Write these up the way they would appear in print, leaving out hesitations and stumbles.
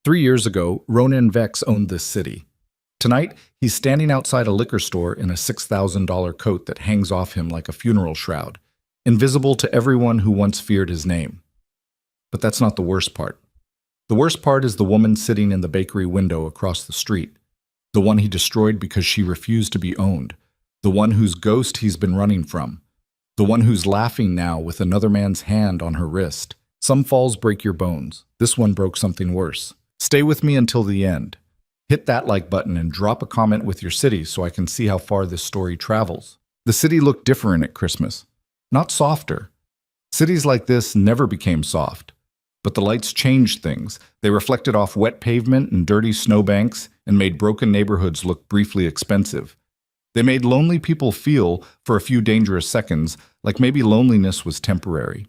3 years ago, Ronan Vex owned this city. Tonight, he's standing outside a liquor store in a $6,000 coat that hangs off him like a funeral shroud, invisible to everyone who once feared his name. But that's not the worst part. The worst part is the woman sitting in the bakery window across the street, the one he destroyed because she refused to be owned, the one whose ghost he's been running from, the one who's laughing now with another man's hand on her wrist. Some falls break your bones. This one broke something worse. Stay with me until the end. Hit that like button and drop a comment with your city so I can see how far this story travels. The city looked different at Christmas, not softer. Cities like this never became soft. But the lights changed things. They reflected off wet pavement and dirty snowbanks and made broken neighborhoods look briefly expensive. They made lonely people feel, for a few dangerous seconds, like maybe loneliness was temporary.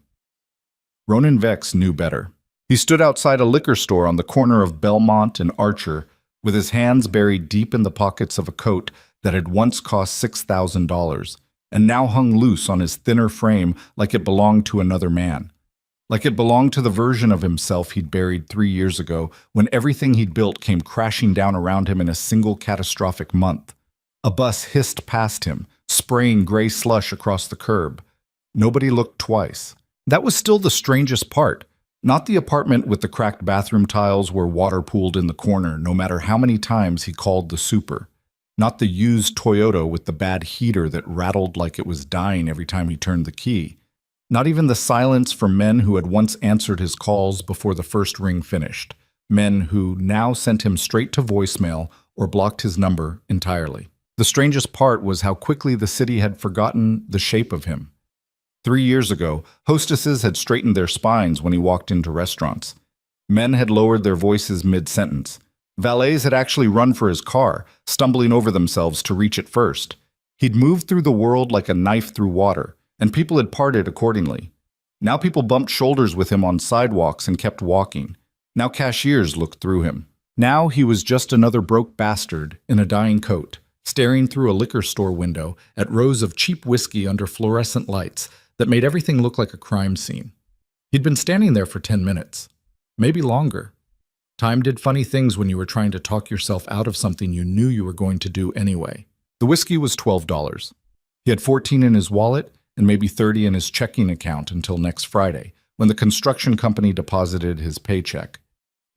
Ronan Vex knew better. He stood outside a liquor store on the corner of Belmont and Archer, with his hands buried deep in the pockets of a coat that had once cost $6,000 and now hung loose on his thinner frame like it belonged to another man. Like it belonged to the version of himself he'd buried 3 years ago when everything he'd built came crashing down around him in a single catastrophic month. A bus hissed past him, spraying gray slush across the curb. Nobody looked twice. That was still the strangest part. Not the apartment with the cracked bathroom tiles where water pooled in the corner no matter how many times he called the super. Not the used Toyota with the bad heater that rattled like it was dying every time he turned the key. Not even the silence from men who had once answered his calls before the first ring finished. Men who now sent him straight to voicemail or blocked his number entirely. The strangest part was how quickly the city had forgotten the shape of him. 3 years ago, hostesses had straightened their spines when he walked into restaurants. Men had lowered their voices mid-sentence. Valets had actually run for his car, stumbling over themselves to reach it first. He'd moved through the world like a knife through water, and people had parted accordingly. Now people bumped shoulders with him on sidewalks and kept walking. Now cashiers looked through him. Now he was just another broke bastard in a dying coat, staring through a liquor store window at rows of cheap whiskey under fluorescent lights that made everything look like a crime scene. He'd been standing there for 10 minutes, maybe longer. Time did funny things when you were trying to talk yourself out of something you knew you were going to do anyway. The whiskey was $12. He had 14 in his wallet and maybe 30 in his checking account until next Friday, when the construction company deposited his paycheck.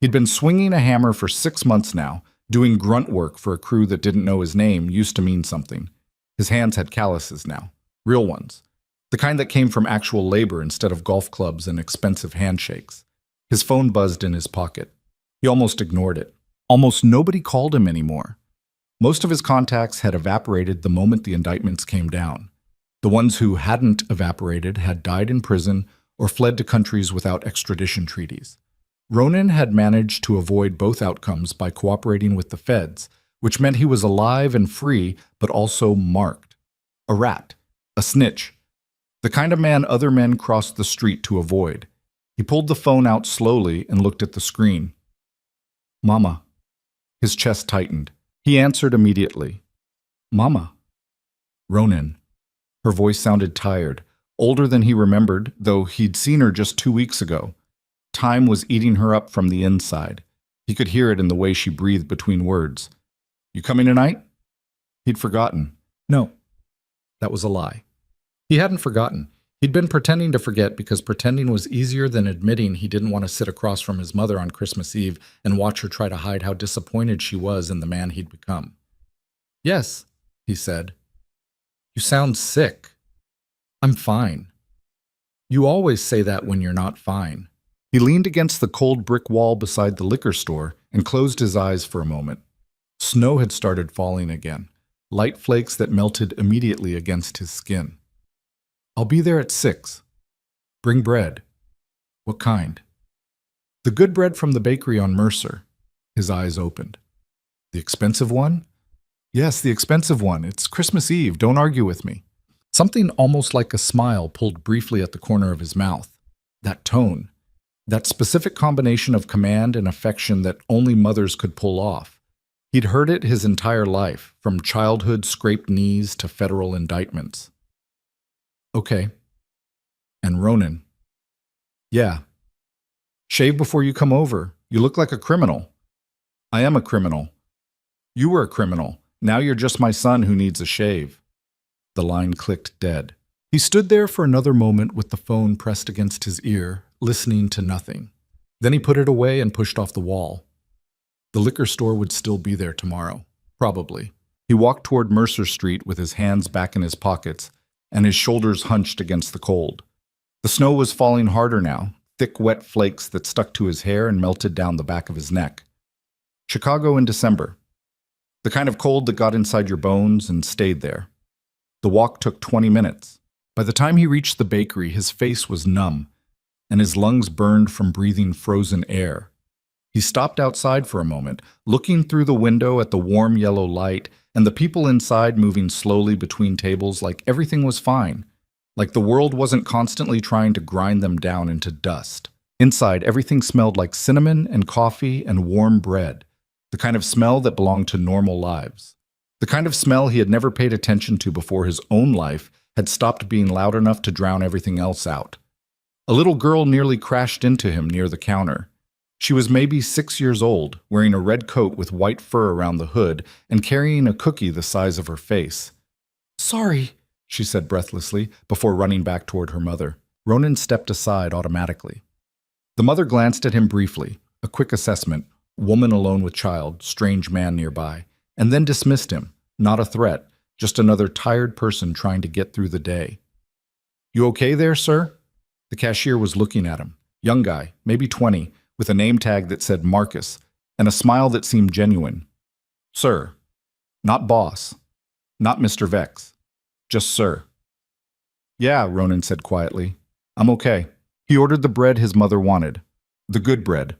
He'd been swinging a hammer for 6 months now, doing grunt work for a crew that didn't know his name used to mean something. His hands had calluses now, real ones. The kind that came from actual labor instead of golf clubs and expensive handshakes. His phone buzzed in his pocket. He almost ignored it. Almost nobody called him anymore. Most of his contacts had evaporated the moment the indictments came down. The ones who hadn't evaporated had died in prison or fled to countries without extradition treaties. Ronan had managed to avoid both outcomes by cooperating with the feds, which meant he was alive and free, but also marked. A rat. A snitch. The kind of man other men crossed the street to avoid. He pulled the phone out slowly and looked at the screen. Mama. His chest tightened. He answered immediately. Mama. Ronan. Her voice sounded tired, older than he remembered, though he'd seen her just 2 weeks ago. Time was eating her up from the inside. He could hear it in the way she breathed between words. You coming tonight? He'd forgotten. No. That was a lie. He hadn't forgotten. He'd been pretending to forget because pretending was easier than admitting he didn't want to sit across from his mother on Christmas Eve and watch her try to hide how disappointed she was in the man he'd become. Yes, he said. You sound sick. I'm fine. You always say that when you're not fine. He leaned against the cold brick wall beside the liquor store and closed his eyes for a moment. Snow had started falling again, light flakes that melted immediately against his skin. I'll be there at 6. Bring bread. What kind? The good bread from the bakery on Mercer. His eyes opened. The expensive one? Yes, the expensive one. It's Christmas Eve. Don't argue with me. Something almost like a smile pulled briefly at the corner of his mouth. That tone. That specific combination of command and affection that only mothers could pull off. He'd heard it his entire life, from childhood scraped knees to federal indictments. Okay. And Ronan. Yeah. Shave before you come over. You look like a criminal. I am a criminal. You were a criminal. Now you're just my son who needs a shave. The line clicked dead. He stood there for another moment with the phone pressed against his ear, listening to nothing. Then he put it away and pushed off the wall. The liquor store would still be there tomorrow. Probably. He walked toward Mercer Street with his hands back in his pockets and his shoulders hunched against the cold. The snow was falling harder now, thick wet flakes that stuck to his hair and melted down the back of his neck. Chicago in December. The kind of cold that got inside your bones and stayed there. The walk took 20 minutes. By the time he reached the bakery, his face was numb, and his lungs burned from breathing frozen air. He stopped outside for a moment, looking through the window at the warm yellow light and the people inside moving slowly between tables like everything was fine, like the world wasn't constantly trying to grind them down into dust. Inside, everything smelled like cinnamon and coffee and warm bread, the kind of smell that belonged to normal lives. The kind of smell he had never paid attention to before his own life had stopped being loud enough to drown everything else out. A little girl nearly crashed into him near the counter. She was maybe 6 years old, wearing a red coat with white fur around the hood and carrying a cookie the size of her face. "Sorry," she said breathlessly, before running back toward her mother. Ronan stepped aside automatically. The mother glanced at him briefly, a quick assessment, woman alone with child, strange man nearby, and then dismissed him, not a threat, just another tired person trying to get through the day. "You okay there, sir?" The cashier was looking at him, young guy, maybe 20, with a name tag that said Marcus, and a smile that seemed genuine. "Sir. Not boss. Not Mr. Vex. Just sir." "Yeah," Ronan said quietly. "I'm okay." He ordered the bread his mother wanted. The good bread.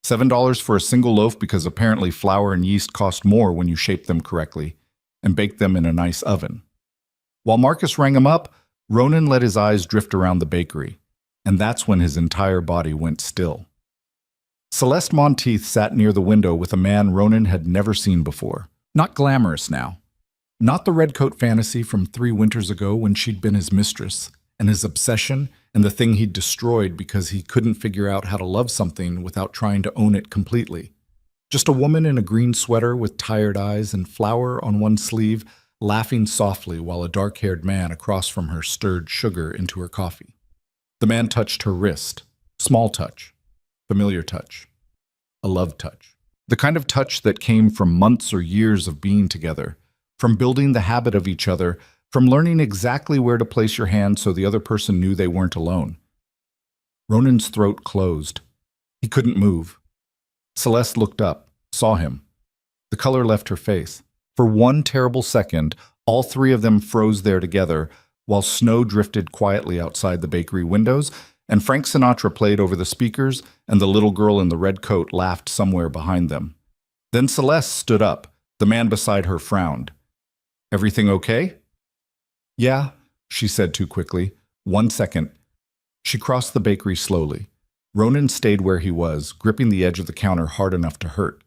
$7 for a single loaf because apparently flour and yeast cost more when you shape them correctly and bake them in a nice oven. While Marcus rang him up, Ronan let his eyes drift around the bakery, and that's when his entire body went still. Celeste Monteith sat near the window with a man Ronan had never seen before. Not glamorous now. Not the redcoat fantasy from 3 winters ago when she'd been his mistress, and his obsession, and the thing he'd destroyed because he couldn't figure out how to love something without trying to own it completely. Just a woman in a green sweater with tired eyes and flour on one sleeve, laughing softly while a dark-haired man across from her stirred sugar into her coffee. The man touched her wrist. Small touch. Familiar touch. A love touch. The kind of touch that came from months or years of being together, from building the habit of each other, from learning exactly where to place your hand so the other person knew they weren't alone. Ronan's throat closed. He couldn't move. Celeste looked up, saw him. The color left her face. For one terrible second, all 3 of them froze there together, while snow drifted quietly outside the bakery windows, and Frank Sinatra played over the speakers, and the little girl in the red coat laughed somewhere behind them. Then Celeste stood up. The man beside her frowned. "Everything okay?" "Yeah," she said too quickly. 1 second. She crossed the bakery slowly. Ronan stayed where he was, gripping the edge of the counter hard enough to hurt.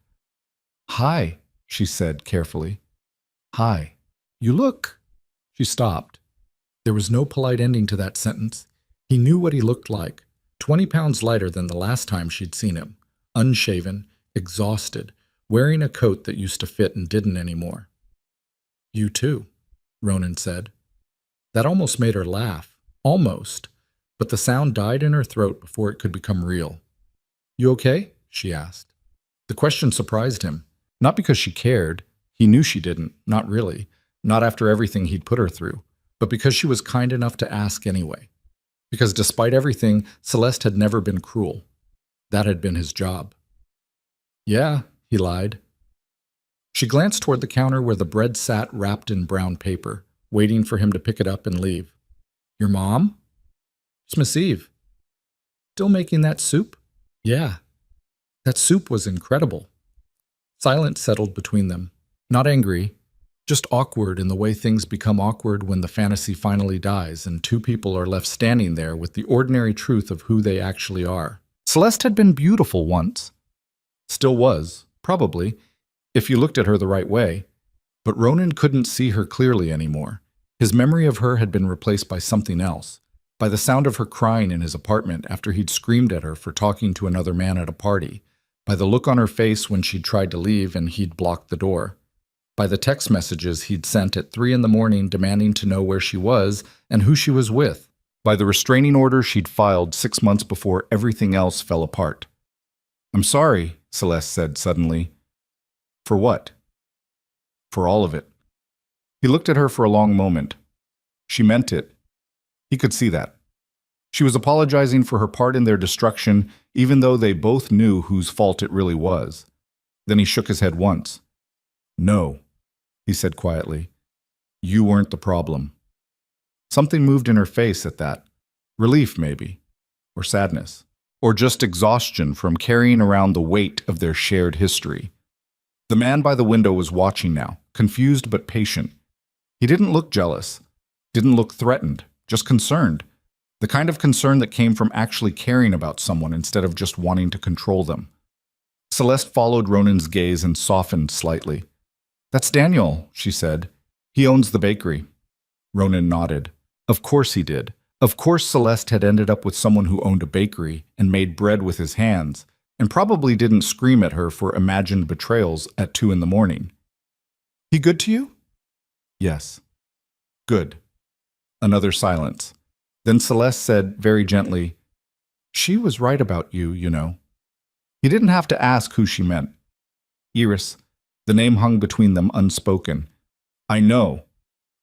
"Hi," she said carefully. "Hi. You look—" She stopped. There was no polite ending to that sentence. He knew what he looked like, 20 pounds lighter than the last time she'd seen him, unshaven, exhausted, wearing a coat that used to fit and didn't anymore. "You too," Ronan said. That almost made her laugh. Almost. But the sound died in her throat before it could become real. "You okay?" she asked. The question surprised him. Not because she cared. He knew she didn't. Not really. Not after everything he'd put her through. But because she was kind enough to ask anyway. Because despite everything, Celeste had never been cruel. That had been his job. "Yeah," he lied. She glanced toward the counter where the bread sat wrapped in brown paper, waiting for him to pick it up and leave. "Your mom?" "It's Miss Eve." "Still making that soup?" "Yeah." That soup was incredible. Silence settled between them. Not angry, just awkward in the way things become awkward when the fantasy finally dies and 2 people are left standing there with the ordinary truth of who they actually are. Celeste had been beautiful once. Still was, probably, if you looked at her the right way. But Ronan couldn't see her clearly anymore. His memory of her had been replaced by something else, by the sound of her crying in his apartment after he'd screamed at her for talking to another man at a party, By the look on her face when she'd tried to leave and he'd blocked the door. By the text messages he'd sent at 3 in the morning demanding to know where she was and who she was with. By the restraining order she'd filed 6 months before everything else fell apart. "I'm sorry," Celeste said suddenly. "For what?" "For all of it." He looked at her for a long moment. She meant it. He could see that. She was apologizing for her part in their destruction, even though they both knew whose fault it really was. Then he shook his head once. "No," he said quietly. "You weren't the problem." Something moved in her face at that. Relief, maybe. Or sadness. Or just exhaustion from carrying around the weight of their shared history. The man by the window was watching now, confused but patient. He didn't look jealous. Didn't look threatened. Just concerned. The kind of concern that came from actually caring about someone instead of just wanting to control them. Celeste followed Ronan's gaze and softened slightly. "That's Daniel," she said. "He owns the bakery." Ronan nodded. Of course he did. Of course Celeste had ended up with someone who owned a bakery and made bread with his hands, and probably didn't scream at her for imagined betrayals at 2 in the morning. "He good to you?" "Yes." "Good." Another silence. Then Celeste said very gently, "She was right about you, you know." He didn't have to ask who she meant. Iris. The name hung between them unspoken. "I know.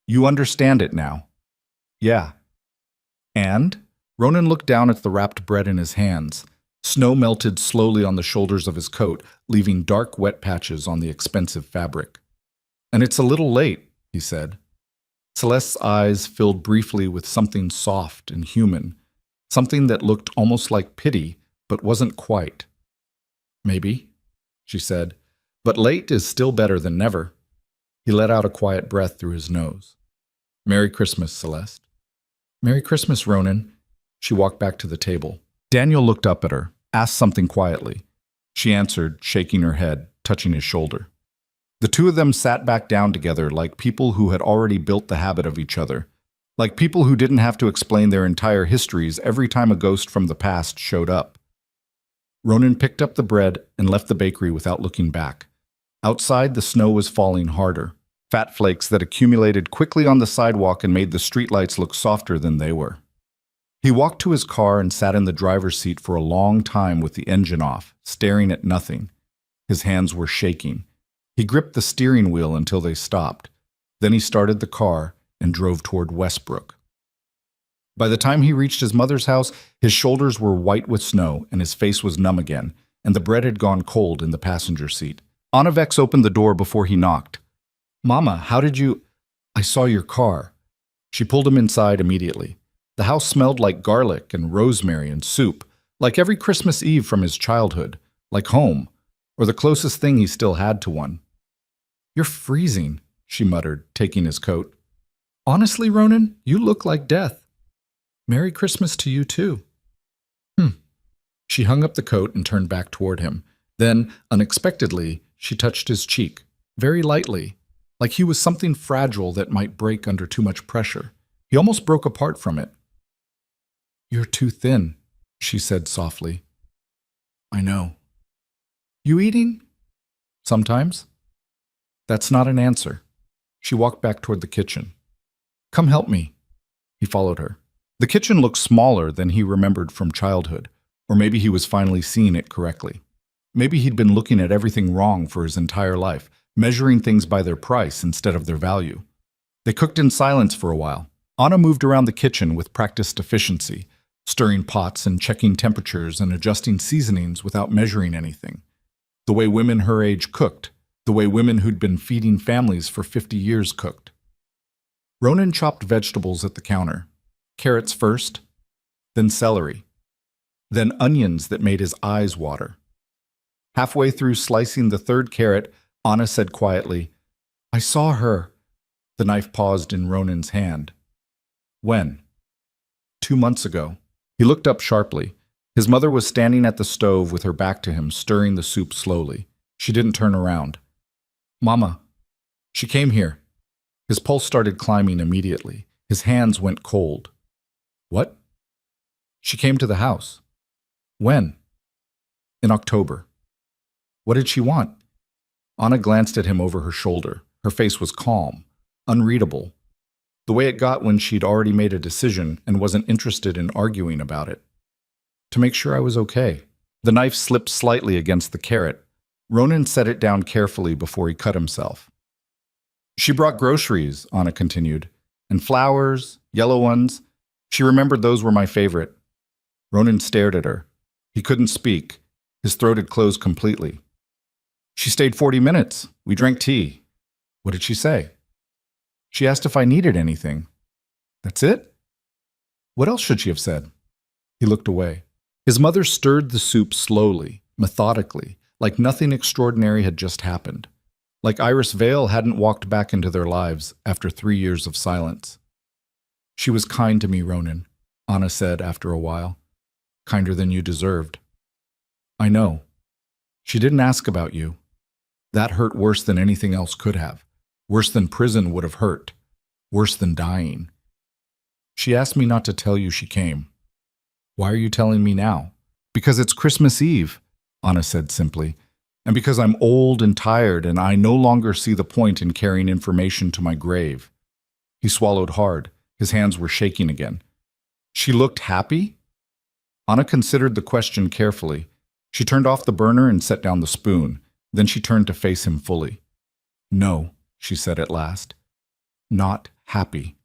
You understand it now." "Yeah." "And?" Ronan looked down at the wrapped bread in his hands. Snow melted slowly on the shoulders of his coat, leaving dark, wet patches on the expensive fabric. "And it's a little late," he said. Celeste's eyes filled briefly with something soft and human, something that looked almost like pity, but wasn't quite. "Maybe," she said, "but late is still better than never." He let out a quiet breath through his nose. "Merry Christmas, Celeste." "Merry Christmas, Ronan." She walked back to the table. Daniel looked up at her, asked something quietly. She answered, shaking her head, touching his shoulder. The two of them sat back down together like people who had already built the habit of each other, like people who didn't have to explain their entire histories every time a ghost from the past showed up. Ronan picked up the bread and left the bakery without looking back. Outside, the snow was falling harder, fat flakes that accumulated quickly on the sidewalk and made the streetlights look softer than they were. He walked to his car and sat in the driver's seat for a long time with the engine off, staring at nothing. His hands were shaking. He gripped the steering wheel until they stopped. Then he started the car and drove toward Westbrook. By the time he reached his mother's house, his shoulders were white with snow and his face was numb again, and the bread had gone cold in the passenger seat. Anna Vex opened the door before he knocked. "Mama, how did you—" "I saw your car." She pulled him inside immediately. The house smelled like garlic and rosemary and soup, like every Christmas Eve from his childhood, like home, or the closest thing he still had to one. "You're freezing," she muttered, taking his coat. "Honestly, Ronan, you look like death." "Merry Christmas to you, too." She hung up the coat and turned back toward him. Then, unexpectedly, she touched his cheek, very lightly, like he was something fragile that might break under too much pressure. He almost broke apart from it. "You're too thin," she said softly. "I know." "You eating?" "Sometimes." That's not an answer. She walked back toward the kitchen. "Come help me." He followed her. The kitchen looked smaller than he remembered from childhood, or maybe he was finally seeing it correctly. Maybe he'd been looking at everything wrong for his entire life, measuring things by their price instead of their value. They cooked in silence for a while. Anna moved around the kitchen with practiced efficiency, stirring pots and checking temperatures and adjusting seasonings without measuring anything. The way women her age cooked, the way women who'd been feeding families for 50 years cooked. Ronan chopped vegetables at the counter. Carrots first, then celery, then onions that made his eyes water. Halfway through slicing the third carrot, Anna said quietly, "I saw her." The knife paused in Ronan's hand. "When?" 2 months ago. He looked up sharply. His mother was standing at the stove with her back to him, stirring the soup slowly. She didn't turn around. "Mama." She came here. His pulse started climbing immediately. His hands went cold. "What?" "She came to the house." "When?" "In October." What did she want? Anna glanced at him over her shoulder. Her face was calm, unreadable, the way it got when she'd already made a decision and wasn't interested in arguing about it. To make sure I was okay. The knife slipped slightly against the carrot. Ronan set it down carefully before he cut himself. She brought groceries, Anna continued, and flowers, yellow ones. She remembered those were my favorite. Ronan stared at her. He couldn't speak. His throat had closed completely. She stayed 40 minutes. We drank tea. What did she say? She asked if I needed anything. That's it? What else should she have said? He looked away. His mother stirred the soup slowly, methodically, like nothing extraordinary had just happened. Like Iris Vale hadn't walked back into their lives after 3 years of silence. She was kind to me, Ronan, Anna said after a while. Kinder than you deserved. I know. She didn't ask about you. That hurt worse than anything else could have. Worse than prison would have hurt. Worse than dying. She asked me not to tell you she came. Why are you telling me now? Because it's Christmas Eve, Anna said simply, and because I'm old and tired and I no longer see the point in carrying information to my grave. He swallowed hard. His hands were shaking again. She looked happy? Anna considered the question carefully. She turned off the burner and set down the spoon. Then she turned to face him fully. No, she said at last. Not happy.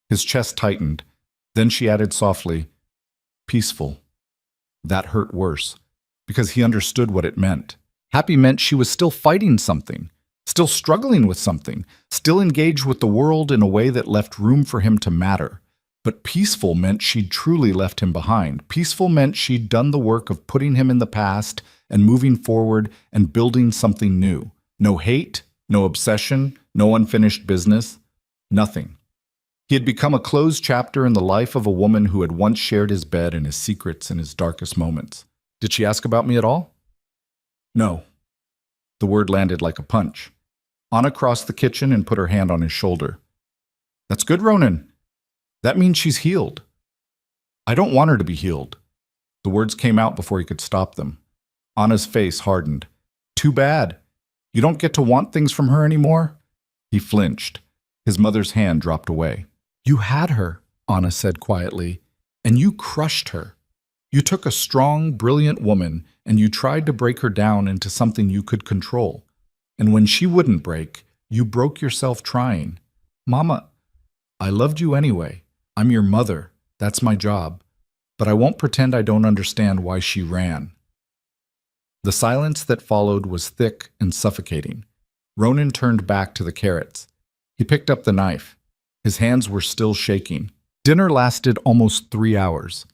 His chest tightened. Then she added softly, peaceful. That hurt worse, because he understood what it meant. Happy meant she was still fighting something, still struggling with something, still engaged with the world in a way that left room for him to matter. But peaceful meant she'd truly left him behind. Peaceful meant she'd done the work of putting him in the past and moving forward and building something new. No hate, no obsession, no unfinished business, nothing. He had become a closed chapter in the life of a woman who had once shared his bed and his secrets in his darkest moments. Did she ask about me at all? No. The word landed like a punch. Anna crossed the kitchen and put her hand on his shoulder. That's good, Ronan. That means she's healed. I don't want her to be healed. The words came out before he could stop them. Anna's face hardened. Too bad. You don't get to want things from her anymore? He flinched. His mother's hand dropped away. You had her, Anna said quietly, and you crushed her. You took a strong, brilliant woman and you tried to break her down into something you could control. And when she wouldn't break, you broke yourself trying. Mama, I loved you anyway. I'm your mother. That's my job. But I won't pretend I don't understand why she ran. The silence that followed was thick and suffocating. Ronan turned back to the carrots. He picked up the knife. His hands were still shaking. Dinner lasted almost 3 hours.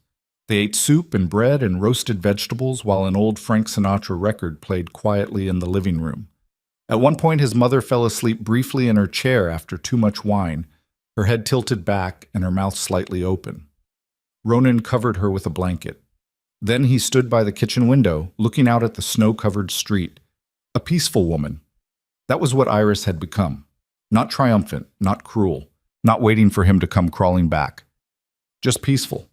They ate soup and bread and roasted vegetables while an old Frank Sinatra record played quietly in the living room. At one point, his mother fell asleep briefly in her chair after too much wine, her head tilted back and her mouth slightly open. Ronan covered her with a blanket. Then he stood by the kitchen window, looking out at the snow-covered street. A peaceful woman. That was what Iris had become. Not triumphant, not cruel, not waiting for him to come crawling back. Just peaceful.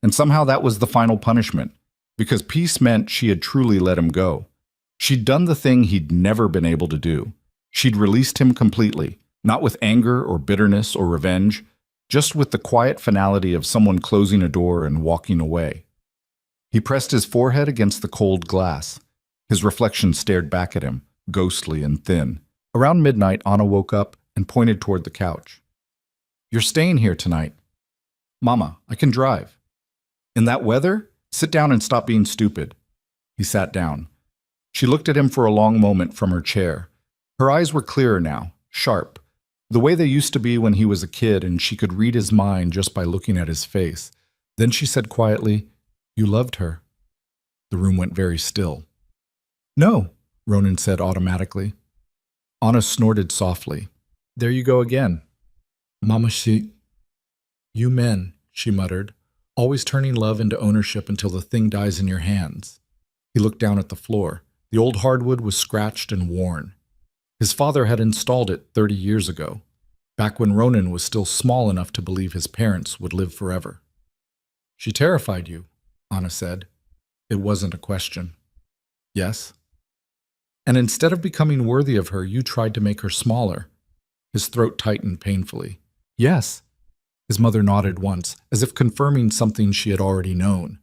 And somehow that was the final punishment, because peace meant she had truly let him go. She'd done the thing he'd never been able to do. She'd released him completely, not with anger or bitterness or revenge, just with the quiet finality of someone closing a door and walking away. He pressed his forehead against the cold glass. His reflection stared back at him, ghostly and thin. Around midnight, Anna woke up and pointed toward the couch. You're staying here tonight. Mama, I can drive. In that weather? Sit down and stop being stupid. He sat down. She looked at him for a long moment from her chair. Her eyes were clearer now, sharp, the way they used to be when he was a kid and she could read his mind just by looking at his face. Then she said quietly, You loved her. The room went very still. No, Ronan said automatically. Anna snorted softly. There you go again. Mama, You men, she muttered, always turning love into ownership until the thing dies in your hands. He looked down at the floor. The old hardwood was scratched and worn. His father had installed it 30 years ago, back when Ronan was still small enough to believe his parents would live forever. She terrified you, Anna said. It wasn't a question. Yes? And instead of becoming worthy of her, you tried to make her smaller. His throat tightened painfully. Yes. His mother nodded once, as if confirming something she had already known.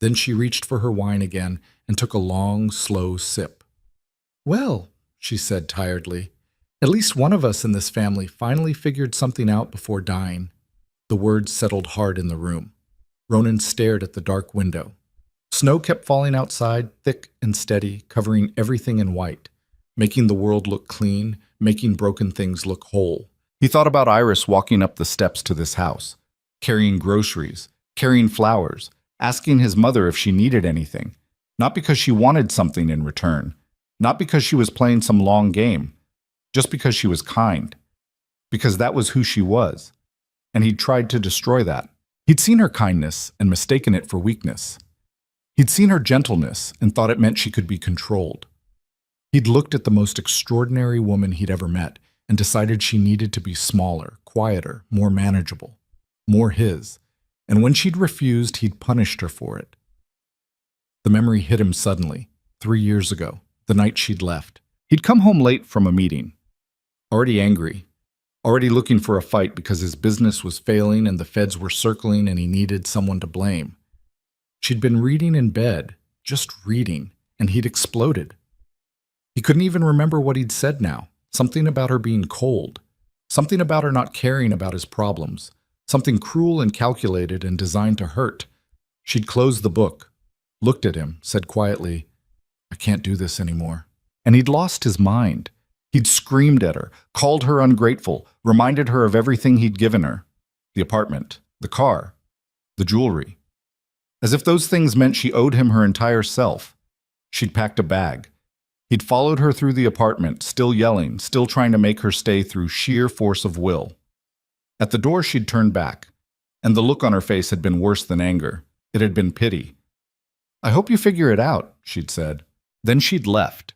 Then she reached for her wine again and took a long, slow sip. Well, she said tiredly, at least one of us in this family finally figured something out before dying. The words settled hard in the room. Ronan stared at the dark window. Snow kept falling outside, thick and steady, covering everything in white, making the world look clean, making broken things look whole. He thought about Iris walking up the steps to this house, carrying groceries, carrying flowers, asking his mother if she needed anything, not because she wanted something in return, not because she was playing some long game, just because she was kind, because that was who she was, and he'd tried to destroy that. He'd seen her kindness and mistaken it for weakness. He'd seen her gentleness and thought it meant she could be controlled. He'd looked at the most extraordinary woman he'd ever met and decided she needed to be smaller, quieter, more manageable, more his, and when she'd refused, he'd punished her for it. The memory hit him suddenly, 3 years ago, the night she'd left. He'd come home late from a meeting, already angry, already looking for a fight because his business was failing and the feds were circling and he needed someone to blame. She'd been reading in bed, just reading, and he'd exploded. He couldn't even remember what he'd said now, something about her being cold, something about her not caring about his problems, something cruel and calculated and designed to hurt. She'd closed the book, looked at him, said quietly, "I can't do this anymore." And he'd lost his mind. He'd screamed at her, called her ungrateful, reminded her of everything he'd given her, the apartment, the car, the jewelry. As if those things meant she owed him her entire self. She'd packed a bag. He'd followed her through the apartment, still yelling, still trying to make her stay through sheer force of will. At the door, she'd turned back, and the look on her face had been worse than anger. It had been pity. "I hope you figure it out," she'd said. Then she'd left.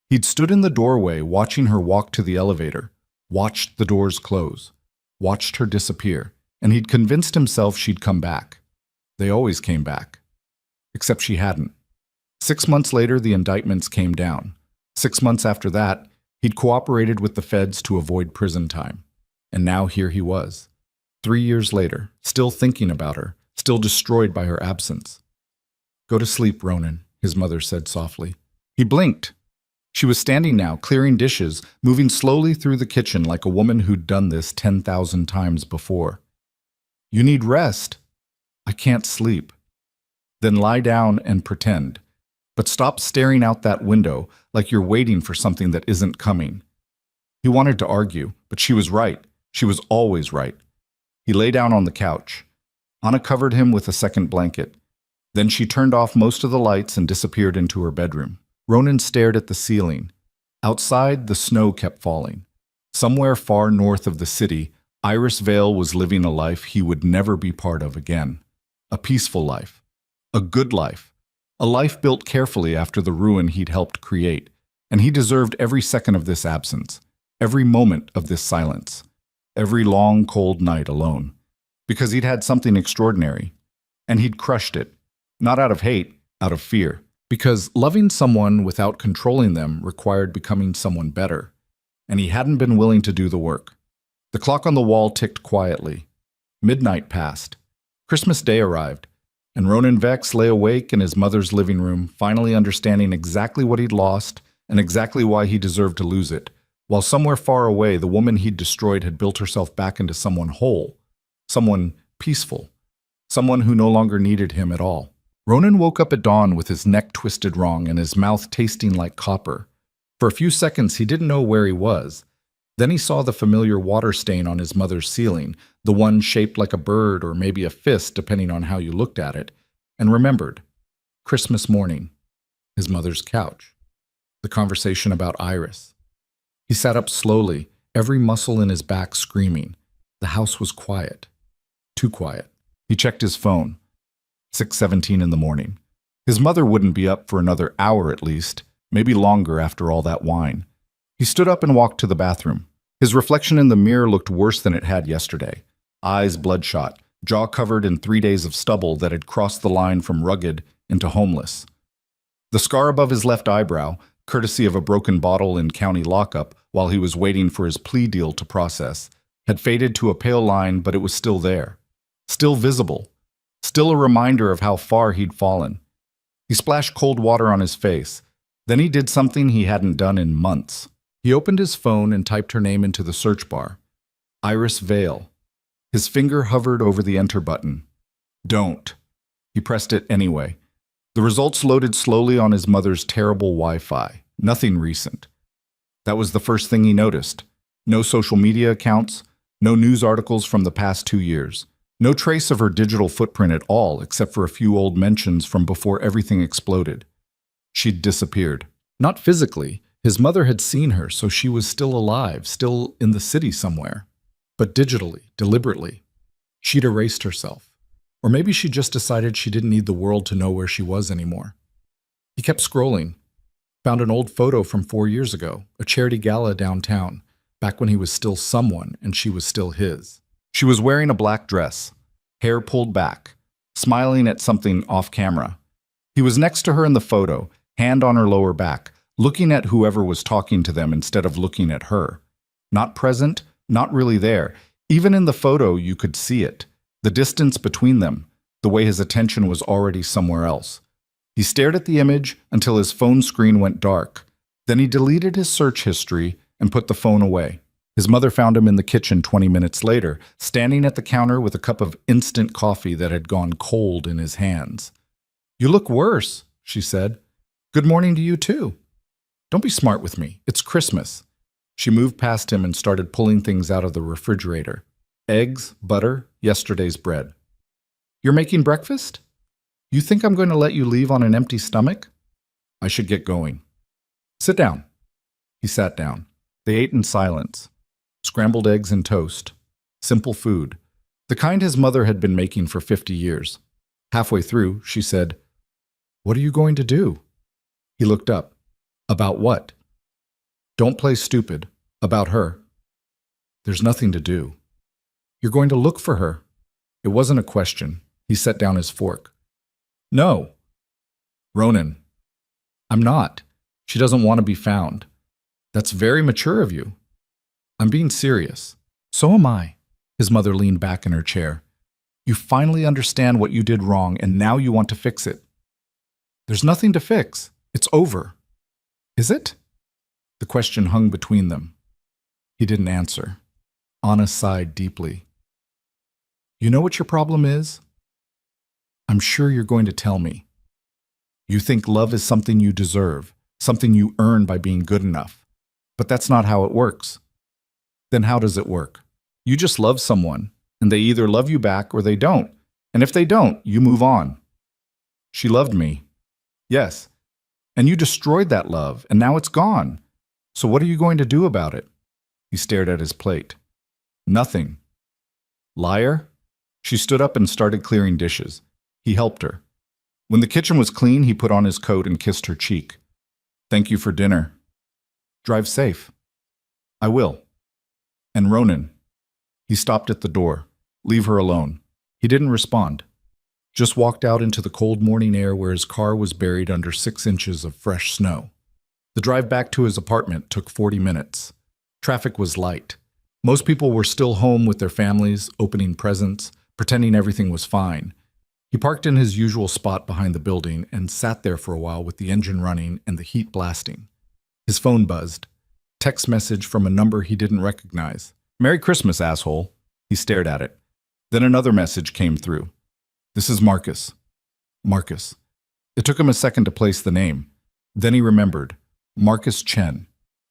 He'd stood in the doorway, watching her walk to the elevator, watched the doors close, watched her disappear, and he'd convinced himself she'd come back. They always came back. Except she hadn't. 6 months later, the indictments came down. 6 months after that, he'd cooperated with the feds to avoid prison time. And now here he was, 3 years later, still thinking about her, still destroyed by her absence. "Go to sleep, Ronan," his mother said softly. He blinked. She was standing now, clearing dishes, moving slowly through the kitchen like a woman who'd done this 10,000 times before. "You need rest." "I can't sleep." "Then lie down and pretend. But stop staring out that window like you're waiting for something that isn't coming." He wanted to argue, but she was right. She was always right. He lay down on the couch. Anna covered him with a second blanket. Then she turned off most of the lights and disappeared into her bedroom. Ronan stared at the ceiling. Outside, the snow kept falling. Somewhere far north of the city, Iris Vale was living a life he would never be part of again. A peaceful life. A good life. A life built carefully after the ruin he'd helped create. And he deserved every second of this absence. Every moment of this silence. Every long, cold night alone. Because he'd had something extraordinary. And he'd crushed it. Not out of hate, out of fear. Because loving someone without controlling them required becoming someone better. And he hadn't been willing to do the work. The clock on the wall ticked quietly. Midnight passed. Christmas Day arrived. And Ronan Vex lay awake in his mother's living room, finally understanding exactly what he'd lost and exactly why he deserved to lose it, while somewhere far away the woman he'd destroyed had built herself back into someone whole, someone peaceful, someone who no longer needed him at all. Ronan woke up at dawn with his neck twisted wrong and his mouth tasting like copper. For a few seconds he didn't know where he was. Then he saw the familiar water stain on his mother's ceiling, the one shaped like a bird or maybe a fist depending on how you looked at it, and remembered. Christmas morning. His mother's couch. The conversation about Iris. He sat up slowly, every muscle in his back screaming. The house was quiet. Too quiet. He checked his phone. 6:17 in the morning. His mother wouldn't be up for another hour at least, maybe longer after all that wine. He stood up and walked to the bathroom. His reflection in the mirror looked worse than it had yesterday. Eyes bloodshot, jaw covered in 3 days of stubble that had crossed the line from rugged into homeless. The scar above his left eyebrow, courtesy of a broken bottle in county lockup while he was waiting for his plea deal to process, had faded to a pale line, but it was still there. Still visible. Still a reminder of how far he'd fallen. He splashed cold water on his face. Then he did something he hadn't done in months. He opened his phone and typed her name into the search bar. Iris Vale. His finger hovered over the enter button. Don't. He pressed it anyway. The results loaded slowly on his mother's terrible Wi-Fi. Nothing recent. That was the first thing he noticed. No social media accounts, no news articles from the past 2 years. No trace of her digital footprint at all, except for a few old mentions from before everything exploded. She'd disappeared. Not physically. His mother had seen her, so she was still alive, still in the city somewhere. But digitally, deliberately. She'd erased herself. Or maybe she just decided she didn't need the world to know where she was anymore. He kept scrolling. Found an old photo from 4 years ago, a charity gala downtown, back when he was still someone and she was still his. She was wearing a black dress, hair pulled back, smiling at something off camera. He was next to her in the photo, hand on her lower back, looking at whoever was talking to them instead of looking at her. Not present, not really there. Even in the photo, you could see it. The distance between them, the way his attention was already somewhere else. He stared at the image until his phone screen went dark. Then he deleted his search history and put the phone away. His mother found him in the kitchen 20 minutes later, standing at the counter with a cup of instant coffee that had gone cold in his hands. "You look worse," she said. "Good morning to you too. Don't be smart with me. It's Christmas." She moved past him and started pulling things out of the refrigerator. Eggs, butter, yesterday's bread. "You're making breakfast? You think I'm going to let you leave on an empty stomach? I should get going." "Sit down." He sat down. They ate in silence. Scrambled eggs and toast. Simple food. The kind his mother had been making for 50 years. Halfway through, she said, "What are you going to do?" He looked up. "About what?" "Don't play stupid. About her." "There's nothing to do." "You're going to look for her." It wasn't a question. He set down his fork. "No." "Ronan." "I'm not. She doesn't want to be found." "That's very mature of you." "I'm being serious." "So am I." His mother leaned back in her chair. "You finally understand what you did wrong, and now you want to fix it." "There's nothing to fix. It's over." "Is it?" The question hung between them. He didn't answer. Anna sighed deeply. "You know what your problem is?" "I'm sure you're going to tell me." "You think love is something you deserve, something you earn by being good enough. But that's not how it works." "Then how does it work?" "You just love someone, and they either love you back or they don't. And if they don't, you move on." "She loved me." "Yes. And you destroyed that love, and now it's gone. So what are you going to do about it?" He stared at his plate. "Nothing." "Liar?" She stood up and started clearing dishes. He helped her. When the kitchen was clean, he put on his coat and kissed her cheek. "Thank you for dinner." "Drive safe." "I will." "And Ronan." He stopped at the door. "Leave her alone." He didn't respond. Just walked out into the cold morning air where his car was buried under 6 inches of fresh snow. The drive back to his apartment took 40 minutes. Traffic was light. Most people were still home with their families, opening presents, pretending everything was fine. He parked in his usual spot behind the building and sat there for a while with the engine running and the heat blasting. His phone buzzed. Text message from a number he didn't recognize. "Merry Christmas, asshole." He stared at it. Then another message came through. "This is Marcus." Marcus. It took him a second to place the name. Then he remembered. Marcus Chen,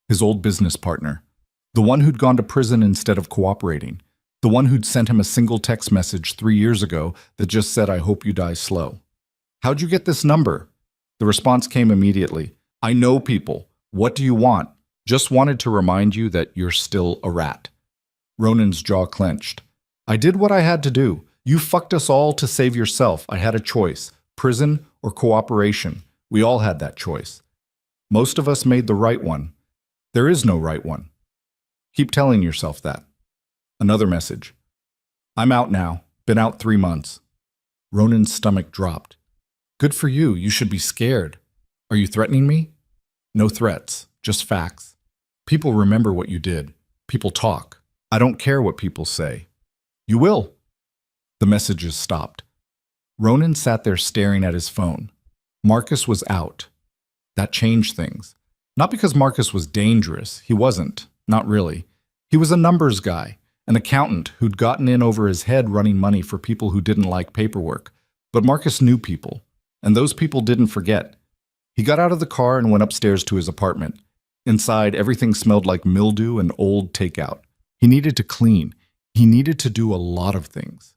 his old business partner. The one who'd gone to prison instead of cooperating. The one who'd sent him a single text message 3 years ago that just said, "I hope you die slow." "How'd you get this number?" The response came immediately. "I know people. What do you want? Just wanted to remind you that you're still a rat." Ronan's jaw clenched. "I did what I had to do. You fucked us all to save yourself. I had a choice. Prison or cooperation. We all had that choice. Most of us made the right one. There is no right one. Keep telling yourself that." Another message. "I'm out now. Been out 3 months." Ronan's stomach dropped. "Good for you. You should be scared. Are you threatening me?" No threats, just facts. People remember what you did. People talk. I don't care what people say. You will. The messages stopped. Ronan sat there staring at his phone. Marcus was out. That changed things. Not because Marcus was dangerous. He wasn't. Not really. He was a numbers guy, an accountant who'd gotten in over his head running money for people who didn't like paperwork. But Marcus knew people, and those people didn't forget. He got out of the car and went upstairs to his apartment. Inside, everything smelled like mildew and old takeout. He needed to clean. He needed to do a lot of things.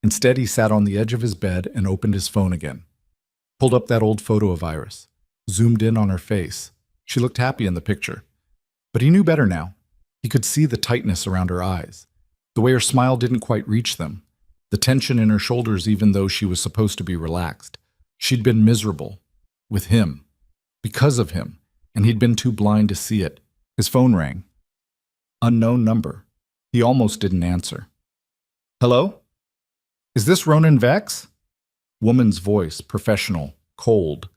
Instead, he sat on the edge of his bed and opened his phone again. Pulled up that old photo of Iris. Zoomed in on her face. She looked happy in the picture. But he knew better now. He could see the tightness around her eyes. The way her smile didn't quite reach them. The tension in her shoulders even though she was supposed to be relaxed. She'd been miserable. With him. Because of him. And he'd been too blind to see it. His phone rang. Unknown number. He almost didn't answer. Hello? Is this Ronan Vex? Woman's voice, professional, cold.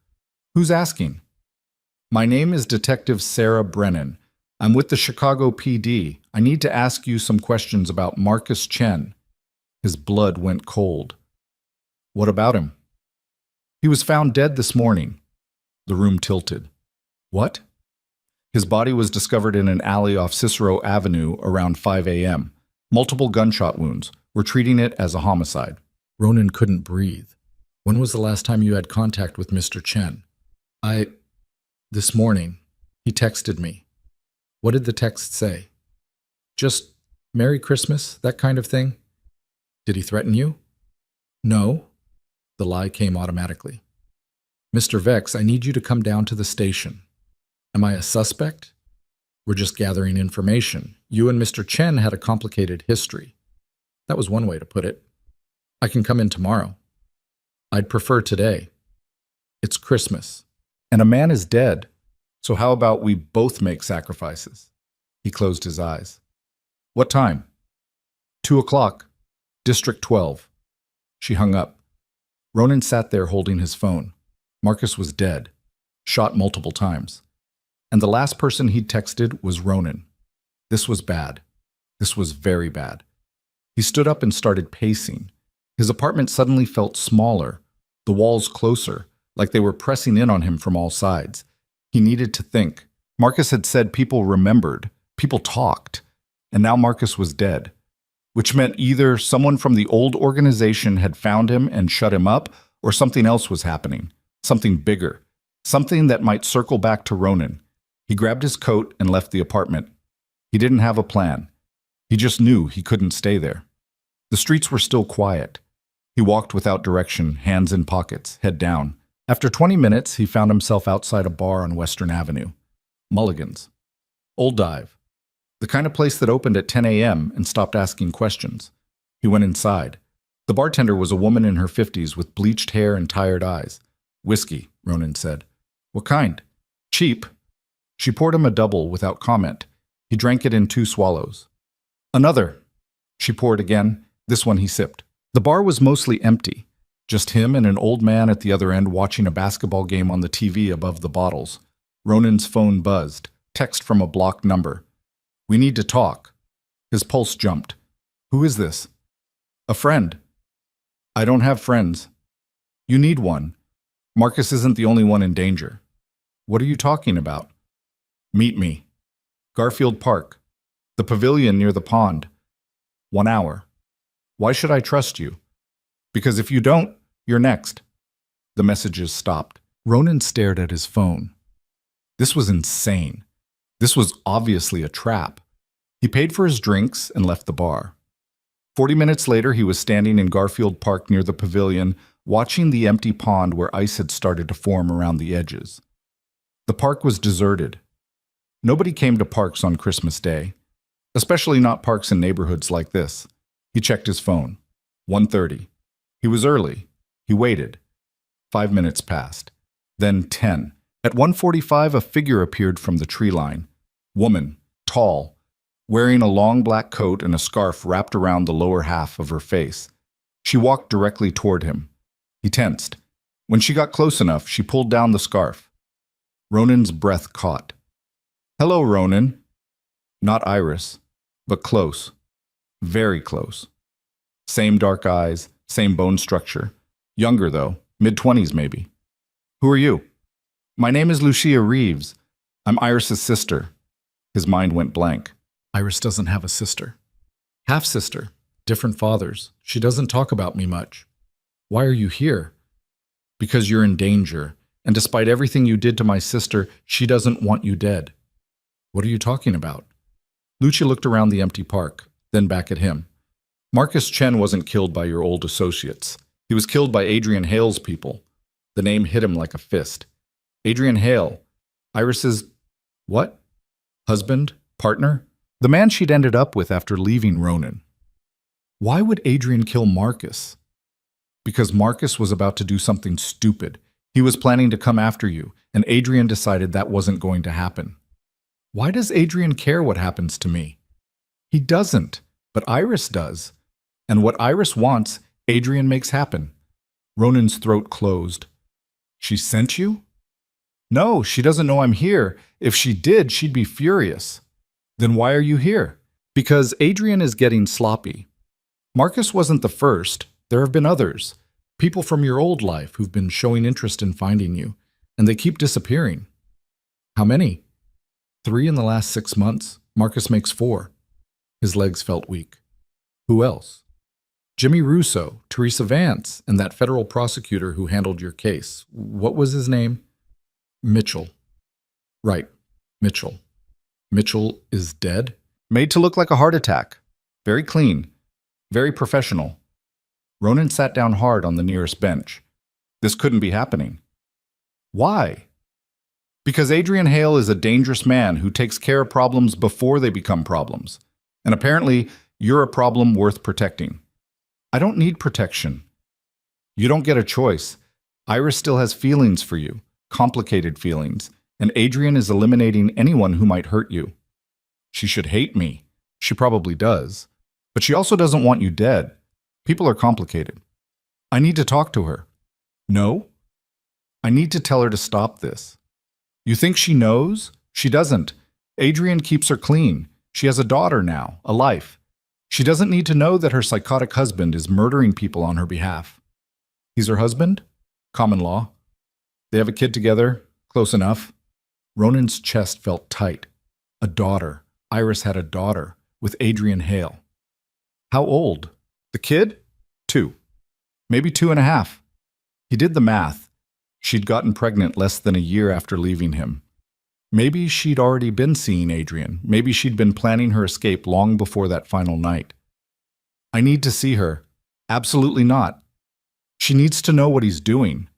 Who's asking? My name is Detective Sarah Brennan. I'm with the Chicago PD. I need to ask you some questions about Marcus Chen. His blood went cold. What about him? He was found dead this morning. The room tilted. What? His body was discovered in an alley off Cicero Avenue around 5 a.m. Multiple gunshot wounds. We're treating it as a homicide. Ronan couldn't breathe. When was the last time you had contact with Mr. Chen? This morning. He texted me. What did the text say? Just Merry Christmas, that kind of thing? Did he threaten you? No. The lie came automatically. Mr. Vex, I need you to come down to the station. Am I a suspect? We're just gathering information. You and Mr. Chen had a complicated history. That was one way to put it. I can come in tomorrow. I'd prefer today. It's Christmas. And a man is dead. So how about we both make sacrifices? He closed his eyes. What time? 2 o'clock. District 12. She hung up. Ronan sat there holding his phone. Marcus was dead. Shot multiple times. And the last person he'd texted was Ronan. This was bad. This was very bad. He stood up and started pacing. His apartment suddenly felt smaller, the walls closer, like they were pressing in on him from all sides. He needed to think. Marcus had said people remembered, people talked, and now Marcus was dead, which meant either someone from the old organization had found him and shut him up, or something else was happening, something bigger, something that might circle back to Ronan. He grabbed his coat and left the apartment. He didn't have a plan. He just knew he couldn't stay there. The streets were still quiet. He walked without direction, hands in pockets, head down. After 20 minutes, he found himself outside a bar on Western Avenue. Mulligan's. Old Dive. The kind of place that opened at 10 a.m. and stopped asking questions. He went inside. The bartender was a woman in her 50s with bleached hair and tired eyes. Whiskey, Ronan said. What kind? Cheap. She poured him a double without comment. He drank it in 2 swallows. Another. She poured again. This one he sipped. The bar was mostly empty. Just him and an old man at the other end watching a basketball game on the TV above the bottles. Ronan's phone buzzed. Text from a blocked number. We need to talk. His pulse jumped. Who is this? A friend. I don't have friends. You need one. Marcus isn't the only one in danger. What are you talking about? Meet me. Garfield Park. The pavilion near the pond. 1 hour. Why should I trust you? Because if you don't, you're next. The messages stopped. Ronan stared at his phone. This was insane. This was obviously a trap. He paid for his drinks and left the bar. 40 minutes later, he was standing in Garfield Park near the pavilion, watching the empty pond where ice had started to form around the edges. The park was deserted. Nobody came to parks on Christmas Day, especially not parks in neighborhoods like this. He checked his phone. 1:30. He was early. He waited. 5 minutes passed. Then 10. At 1:45, a figure appeared from the tree line. Woman, tall, wearing a long black coat and a scarf wrapped around the lower half of her face. She walked directly toward him. He tensed. When she got close enough, she pulled down the scarf. Ronan's breath caught. Hello, Ronan. Not Iris, but close. Very close. Same dark eyes, same bone structure. Younger, though, mid-20s maybe. Who are you? My name is Lucia Reeves. I'm Iris's sister. His mind went blank. Iris doesn't have a sister. Half-sister. Different fathers. She doesn't talk about me much. Why are you here? Because you're in danger, and despite everything you did to my sister, she doesn't want you dead. What are you talking about? Lucia looked around the empty park, then back at him. Marcus Chen wasn't killed by your old associates. He was killed by Adrian Hale's people. The name hit him like a fist. Adrian Hale. Iris's... what? Husband? Partner? The man she'd ended up with after leaving Ronan. Why would Adrian kill Marcus? Because Marcus was about to do something stupid. He was planning to come after you, and Adrian decided that wasn't going to happen. Why does Adrian care what happens to me? He doesn't, but Iris does. And what Iris wants, Adrian makes happen. Ronan's throat closed. She sent you? No, she doesn't know I'm here. If she did, she'd be furious. Then why are you here? Because Adrian is getting sloppy. Marcus wasn't the first. There have been others. People from your old life who've been showing interest in finding you, and they keep disappearing. How many? 3 in the last 6 months. Marcus makes 4. His legs felt weak. Who else? Jimmy Russo, Teresa Vance, and that federal prosecutor who handled your case. What was his name? Mitchell. Right, Mitchell. Mitchell is dead? Made to look like a heart attack. Very clean. Very professional. Ronan sat down hard on the nearest bench. This couldn't be happening. Why? Because Adrian Hale is a dangerous man who takes care of problems before they become problems. And apparently, you're a problem worth protecting. I don't need protection. You don't get a choice. Iris still has feelings for you, complicated feelings, and Adrian is eliminating anyone who might hurt you. She should hate me. She probably does. But she also doesn't want you dead. People are complicated. I need to talk to her. No? I need to tell her to stop this. You think she knows? She doesn't. Adrian keeps her clean. She has a daughter now, a life. She doesn't need to know that her psychotic husband is murdering people on her behalf. He's her husband? Common law. They have a kid together? Close enough. Ronan's chest felt tight. A daughter. Iris had a daughter with Adrian Hale. How old? The kid? 2. Maybe 2.5. He did the math. She'd gotten pregnant less than a year after leaving him. Maybe she'd already been seeing Adrian. Maybe she'd been planning her escape long before that final night. I need to see her. Absolutely not. She needs to know what he's doing.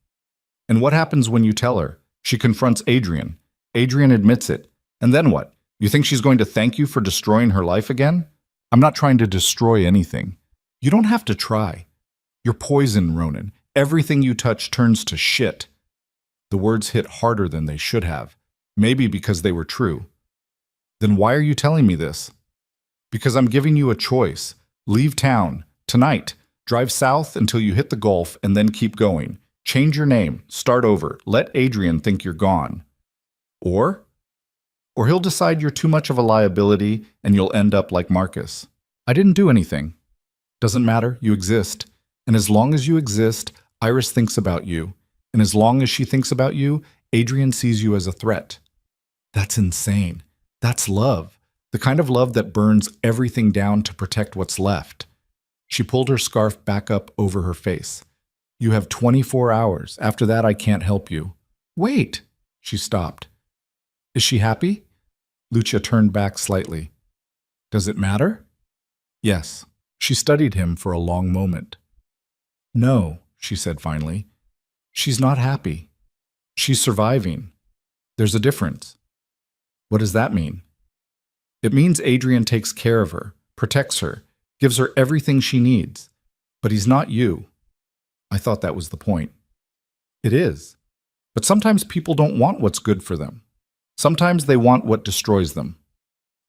And what happens when you tell her? She confronts Adrian. Adrian admits it. And then what? You think she's going to thank you for destroying her life again? I'm not trying to destroy anything. You don't have to try. You're poison, Ronan. Everything you touch turns to shit. The words hit harder than they should have. Maybe because they were true. Then why are you telling me this? Because I'm giving you a choice. Leave town. Tonight. Drive south until you hit the Gulf and then keep going. Change your name. Start over. Let Adrian think you're gone. Or he'll decide you're too much of a liability and you'll end up like Marcus. I didn't do anything. Doesn't matter. You exist. And as long as you exist, Iris thinks about you. And as long as she thinks about you, Adrian sees you as a threat. That's insane. That's love. The kind of love that burns everything down to protect what's left. She pulled her scarf back up over her face. You have 24 hours. After that, I can't help you. Wait. She stopped. Is she happy? Lucia turned back slightly. Does it matter? Yes. She studied him for a long moment. No, she said finally. She's not happy. She's surviving. There's a difference. What does that mean? It means Adrian takes care of her, protects her, gives her everything she needs. But he's not you. I thought that was the point. It is. But sometimes people don't want what's good for them. Sometimes they want what destroys them.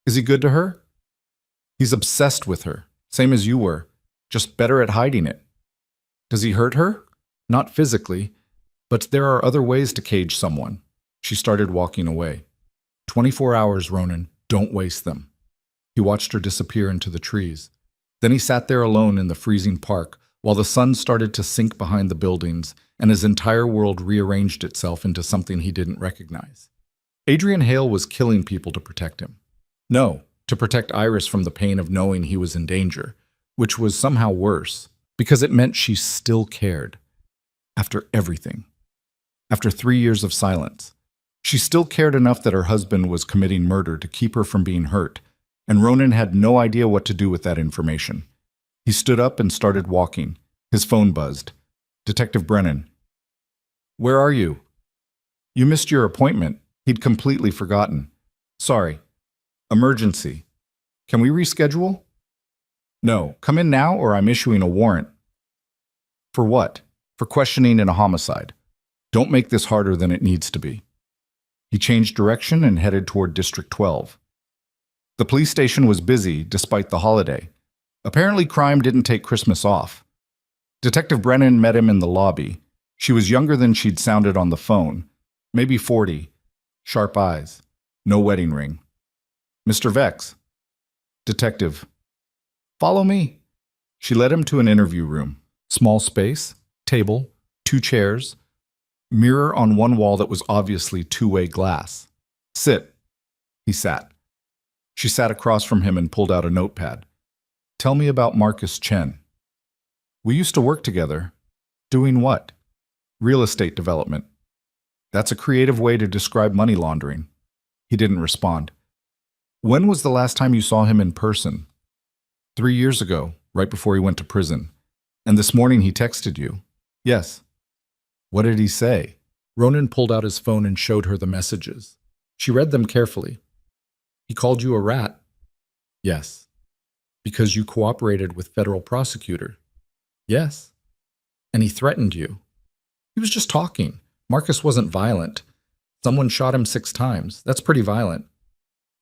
Is he good to her? He's obsessed with her, same as you were, just better at hiding it. Does he hurt her? Not physically, but there are other ways to cage someone. She started walking away. 24 hours, Ronan. Don't waste them. He watched her disappear into the trees. Then he sat there alone in the freezing park while the sun started to sink behind the buildings and his entire world rearranged itself into something he didn't recognize. Adrian Hale was killing people to protect him. No, to protect Iris from the pain of knowing he was in danger, which was somehow worse, because it meant she still cared. After everything. After 3 years of silence. She still cared enough that her husband was committing murder to keep her from being hurt, and Ronan had no idea what to do with that information. He stood up and started walking. His phone buzzed. Detective Brennan. Where are you? You missed your appointment. He'd completely forgotten. Sorry. Emergency. Can we reschedule? No. Come in now or I'm issuing a warrant. For what? For questioning in a homicide. Don't make this harder than it needs to be. He changed direction and headed toward District 12. The police station was busy despite the holiday. Apparently crime didn't take Christmas off. Detective Brennan met him in the lobby. She was younger than she'd sounded on the phone. Maybe 40. Sharp eyes. No wedding ring. Mr. Vex. Detective. Follow me. She led him to an interview room. Small space, table, 2 chairs, mirror on one wall that was obviously two-way glass. Sit. He sat. She sat across from him and pulled out a notepad. Tell me about Marcus Chen. We used to work together. Doing what? Real estate development. That's a creative way to describe money laundering. He didn't respond. When was the last time you saw him in person? 3 years ago, right before he went to prison. And this morning he texted you. Yes. What did he say? Ronan pulled out his phone and showed her the messages. She read them carefully. He called you a rat? Yes. Because you cooperated with federal prosecutor? Yes. And he threatened you? He was just talking. Marcus wasn't violent. Someone shot him 6 times. That's pretty violent.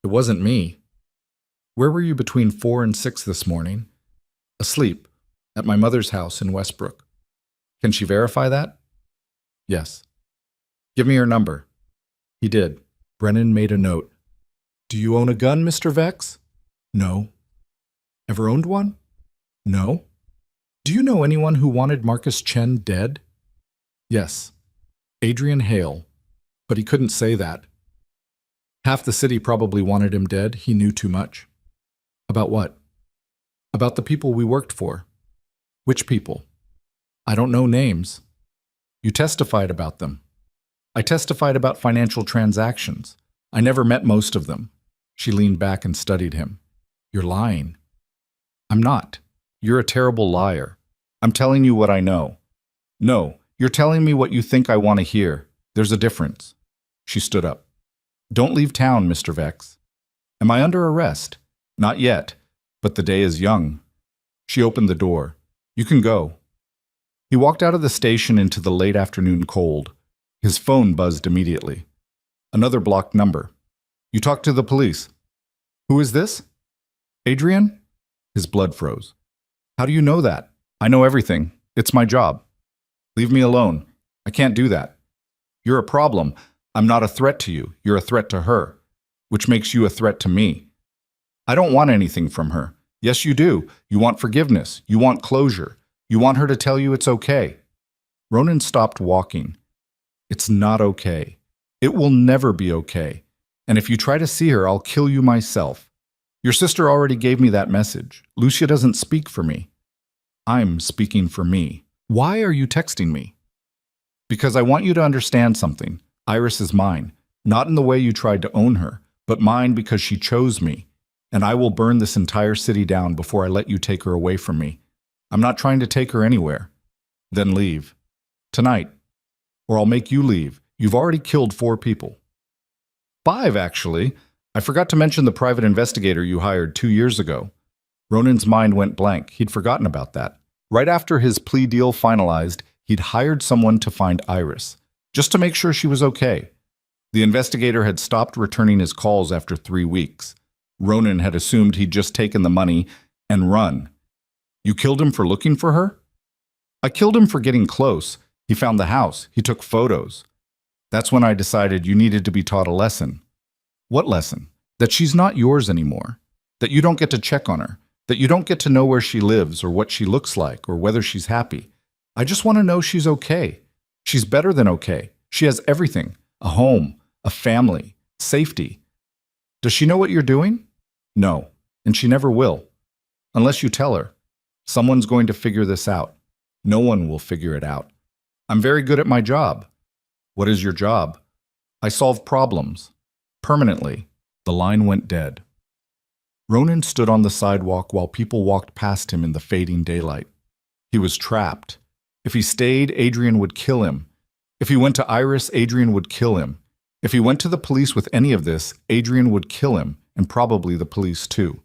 It wasn't me. Where were you between 4 and 6 this morning? Asleep. At my mother's house in Westbrook. Can she verify that? Yes. Give me her number. He did. Brennan made a note. Do you own a gun, Mr. Vex? No. Ever owned one? No. Do you know anyone who wanted Marcus Chen dead? Yes. Adrian Hale. But he couldn't say that. Half the city probably wanted him dead. He knew too much. About what? About the people we worked for. Which people? I don't know names. You testified about them. I testified about financial transactions. I never met most of them. She leaned back and studied him. You're lying. I'm not. You're a terrible liar. I'm telling you what I know. No, you're telling me what you think I want to hear. There's a difference. She stood up. Don't leave town, Mr. Vex. Am I under arrest? Not yet, but the day is young. She opened the door. You can go. He walked out of the station into the late afternoon cold. His phone buzzed immediately. Another blocked number. You talked to the police. Who is this? Adrian? His blood froze. How do you know that? I know everything. It's my job. Leave me alone. I can't do that. You're a problem. I'm not a threat to you. You're a threat to her, which makes you a threat to me. I don't want anything from her. Yes, you do. You want forgiveness. You want closure. You want her to tell you it's okay. Ronan stopped walking. It's not okay. It will never be okay. And if you try to see her, I'll kill you myself. Your sister already gave me that message. Lucia doesn't speak for me. I'm speaking for me. Why are you texting me? Because I want you to understand something. Iris is mine, not in the way you tried to own her, but mine because she chose me. And I will burn this entire city down before I let you take her away from me. I'm not trying to take her anywhere. Then leave. Tonight. Or I'll make you leave. You've already killed 4 people. 5, actually. I forgot to mention the private investigator you hired 2 years ago. Ronan's mind went blank. He'd forgotten about that. Right after his plea deal finalized, he'd hired someone to find Iris, just to make sure she was okay. The investigator had stopped returning his calls after 3 weeks. Ronan had assumed he'd just taken the money and run. You killed him for looking for her? I killed him for getting close. He found the house. He took photos. That's when I decided you needed to be taught a lesson. What lesson? That she's not yours anymore. That you don't get to check on her. That you don't get to know where she lives or what she looks like or whether she's happy. I just want to know she's okay. She's better than okay. She has everything. A home, a family, safety. Does she know what you're doing? No, and she never will. Unless you tell her. Someone's going to figure this out. No one will figure it out. I'm very good at my job. What is your job? I solve problems. Permanently. The line went dead. Ronan stood on the sidewalk while people walked past him in the fading daylight. He was trapped. If he stayed, Adrian would kill him. If he went to Iris, Adrian would kill him. If he went to the police with any of this, Adrian would kill him, and probably the police too.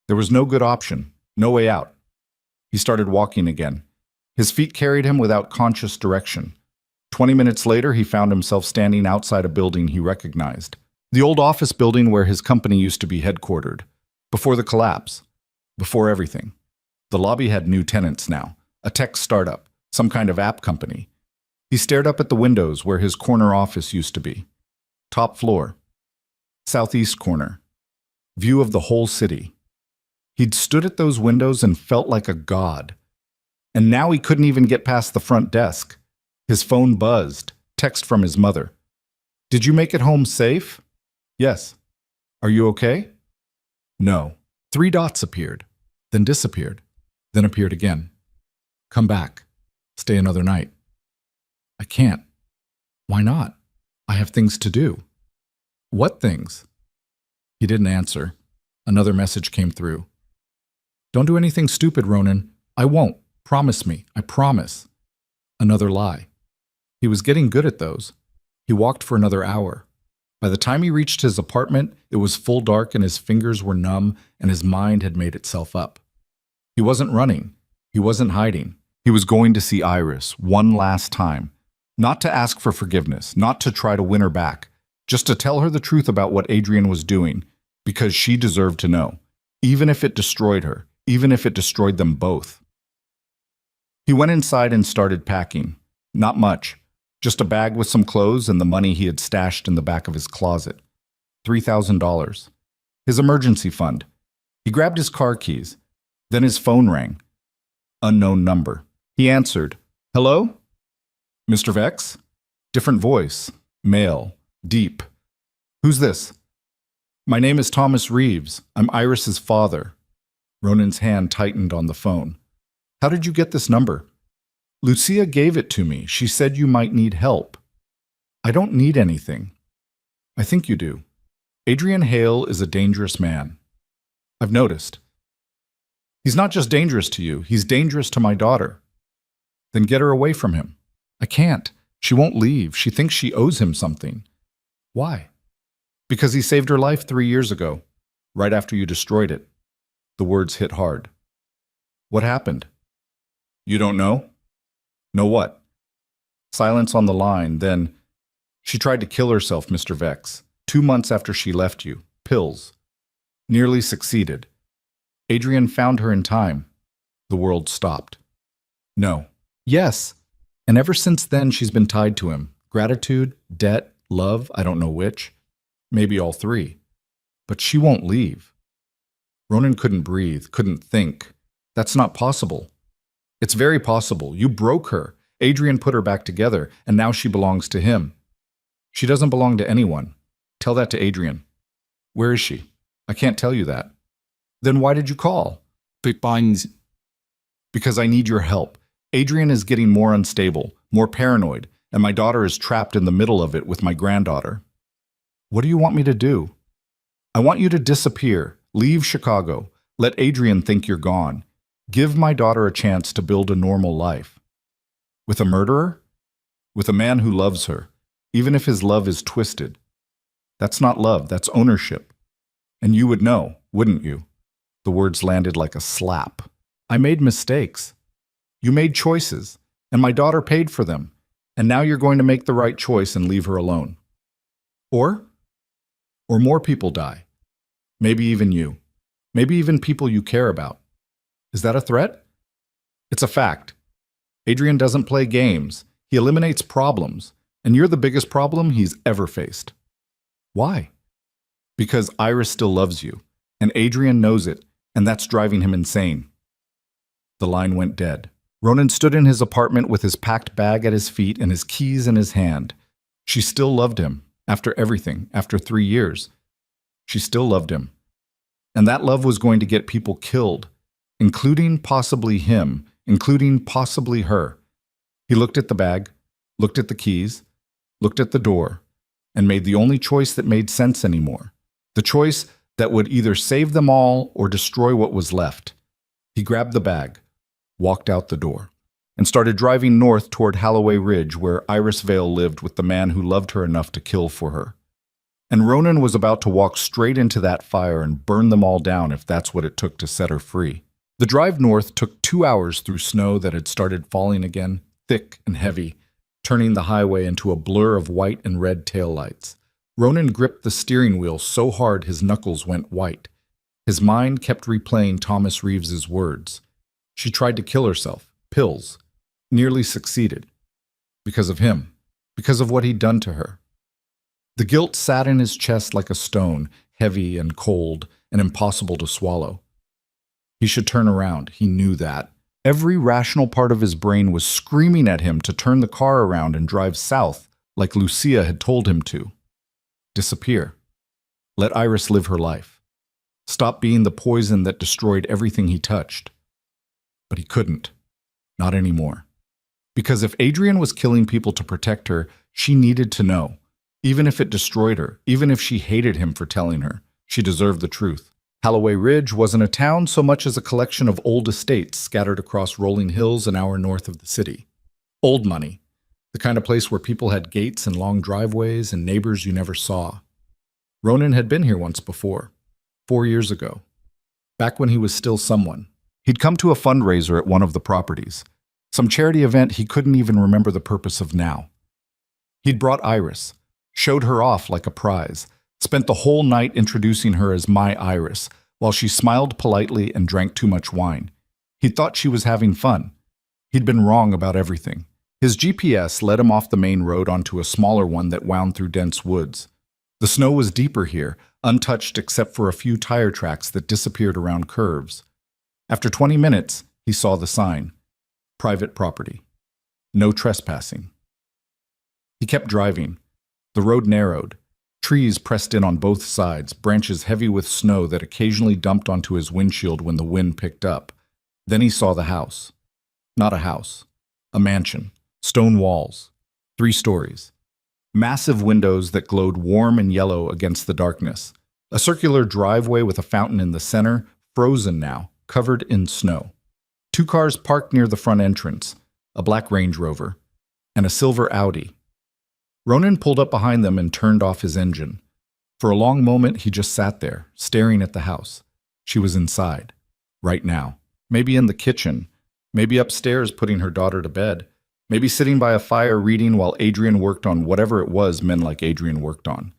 There was no good option, no way out. He started walking again. His feet carried him without conscious direction. 20 minutes later, he found himself standing outside a building he recognized. The old office building where his company used to be headquartered. Before the collapse. Before everything. The lobby had new tenants now. A tech startup. Some kind of app company. He stared up at the windows where his corner office used to be. Top floor. Southeast corner. View of the whole city. He'd stood at those windows and felt like a god. And now he couldn't even get past the front desk. His phone buzzed. Text from his mother. Did you make it home safe? Yes. Are you okay? No. 3 dots appeared, then disappeared, then appeared again. Come back. Stay another night. I can't. Why not? I have things to do. What things? He didn't answer. Another message came through. Don't do anything stupid, Ronan. I won't. Promise me. I promise. Another lie. He was getting good at those. He walked for another hour. By the time he reached his apartment, it was full dark and his fingers were numb and his mind had made itself up. He wasn't running. He wasn't hiding. He was going to see Iris one last time. Not to ask for forgiveness, not to try to win her back, just to tell her the truth about what Adrian was doing, because she deserved to know, even if it destroyed her, even if it destroyed them both. He went inside and started packing. Not much. Just a bag with some clothes and the money he had stashed in the back of his closet. $3,000. His emergency fund. He grabbed his car keys. Then his phone rang. Unknown number. He answered. Hello? Mr. Vex? Different voice. Male. Deep. Who's this? My name is Thomas Reeves. I'm Iris's father. Ronan's hand tightened on the phone. How did you get this number? Lucia gave it to me. She said you might need help. I don't need anything. I think you do. Adrian Hale is a dangerous man. I've noticed. He's not just dangerous to you, he's dangerous to my daughter. Then get her away from him. I can't. She won't leave. She thinks she owes him something. Why? Because he saved her life 3 years ago, right after you destroyed it. The words hit hard. What happened? You don't know? Know what? Silence on the line, then, she tried to kill herself, Mr. Vex. 2 months after she left you. Pills. Nearly succeeded. Adrian found her in time. The world stopped. No. Yes. And ever since then, she's been tied to him. Gratitude, debt, love, I don't know which. Maybe all 3. But she won't leave. Ronan couldn't breathe, couldn't think. That's not possible. It's very possible. You broke her. Adrian put her back together, and now she belongs to him. She doesn't belong to anyone. Tell that to Adrian. Where is she? I can't tell you that. Then why did you call? Because I need your help. Adrian is getting more unstable, more paranoid, and my daughter is trapped in the middle of it with my granddaughter. What do you want me to do? I want you to disappear, leave Chicago, let Adrian think you're gone. Give my daughter a chance to build a normal life. With a murderer? With a man who loves her, even if his love is twisted. That's not love, that's ownership. And you would know, wouldn't you? The words landed like a slap. I made mistakes. You made choices, and my daughter paid for them. And now you're going to make the right choice and leave her alone. Or more people die. Maybe even you. Maybe even people you care about. Is that a threat? It's a fact. Adrian doesn't play games. He eliminates problems. And you're the biggest problem he's ever faced. Why? Because Iris still loves you, and Adrian knows it, and that's driving him insane. The line went dead. Ronan stood in his apartment with his packed bag at his feet and his keys in his hand. She still loved him, after everything, after 3 years. She still loved him. And that love was going to get people killed, including possibly him, including possibly her. He looked at the bag, looked at the keys, looked at the door, and made the only choice that made sense anymore. The choice that would either save them all or destroy what was left. He grabbed the bag, walked out the door, and started driving north toward Holloway Ridge, where Iris Vale lived with the man who loved her enough to kill for her. And Ronan was about to walk straight into that fire and burn them all down if that's what it took to set her free. The drive north took 2 hours through snow that had started falling again, thick and heavy, turning the highway into a blur of white and red taillights. Ronan gripped the steering wheel so hard his knuckles went white. His mind kept replaying Thomas Reeves's words. She tried to kill herself. Pills. Nearly succeeded. Because of him. Because of what he'd done to her. The guilt sat in his chest like a stone, heavy and cold and impossible to swallow. He should turn around. He knew that. Every rational part of his brain was screaming at him to turn the car around and drive south, like Lucia had told him to. Disappear. Let Iris live her life. Stop being the poison that destroyed everything he touched. But he couldn't. Not anymore. Because if Adrian was killing people to protect her, she needed to know. Even if it destroyed her, even if she hated him for telling her, she deserved the truth. Holloway Ridge wasn't a town so much as a collection of old estates scattered across rolling hills an hour north of the city. Old money. The kind of place where people had gates and long driveways and neighbors you never saw. Ronan had been here once before, 4 years ago, back when he was still someone. He'd come to a fundraiser at one of the properties, some charity event he couldn't even remember the purpose of now. He'd brought Iris, showed her off like a prize, spent the whole night introducing her as my Iris, while she smiled politely and drank too much wine. He thought she was having fun. He'd been wrong about everything. His GPS led him off the main road onto a smaller one that wound through dense woods. The snow was deeper here, untouched except for a few tire tracks that disappeared around curves. After 20 minutes, he saw the sign. Private property. No trespassing. He kept driving. The road narrowed. Trees pressed in on both sides, branches heavy with snow that occasionally dumped onto his windshield when the wind picked up. Then he saw the house. Not a house. A mansion. Stone walls. 3 stories. Massive windows that glowed warm and yellow against the darkness. A circular driveway with a fountain in the center, frozen now, covered in snow. 2 cars parked near the front entrance, a black Range Rover, and a silver Audi. Ronan pulled up behind them and turned off his engine. For a long moment, he just sat there, staring at the house. She was inside, right now. Maybe in the kitchen, maybe upstairs putting her daughter to bed, maybe sitting by a fire reading while Adrian worked on whatever it was men like Adrian worked on.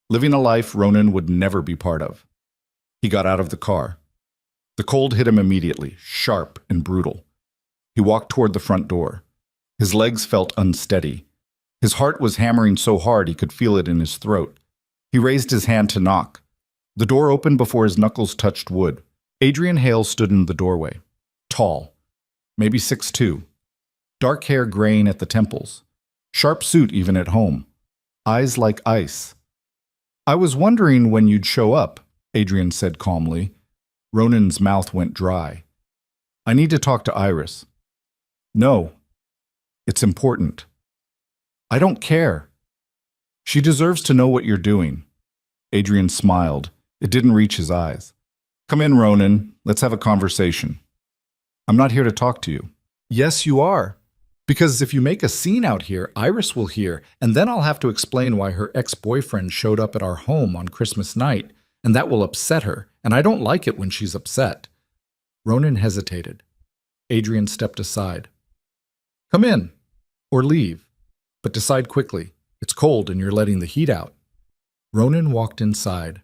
Living a life Ronan would never be part of. He got out of the car. The cold hit him immediately, sharp and brutal. He walked toward the front door. His legs felt unsteady. His heart was hammering so hard he could feel it in his throat. He raised his hand to knock. The door opened before his knuckles touched wood. Adrian Hale stood in the doorway. Tall, maybe 6'2". Dark hair graying at the temples. Sharp suit even at home. Eyes like ice. "I was wondering when you'd show up," Adrian said calmly. Ronan's mouth went dry. "I need to talk to Iris." "No. It's important." "I don't care." "She deserves to know what you're doing." Adrian smiled. It didn't reach his eyes. "Come in, Ronan. Let's have a conversation." "I'm not here to talk to you." "Yes, you are. Because if you make a scene out here, Iris will hear, and then I'll have to explain why her ex-boyfriend showed up at our home on Christmas night, and that will upset her, and I don't like it when she's upset." Ronan hesitated. Adrian stepped aside. "Come in. Or leave. But decide quickly. It's cold and you're letting the heat out." Ronan walked inside.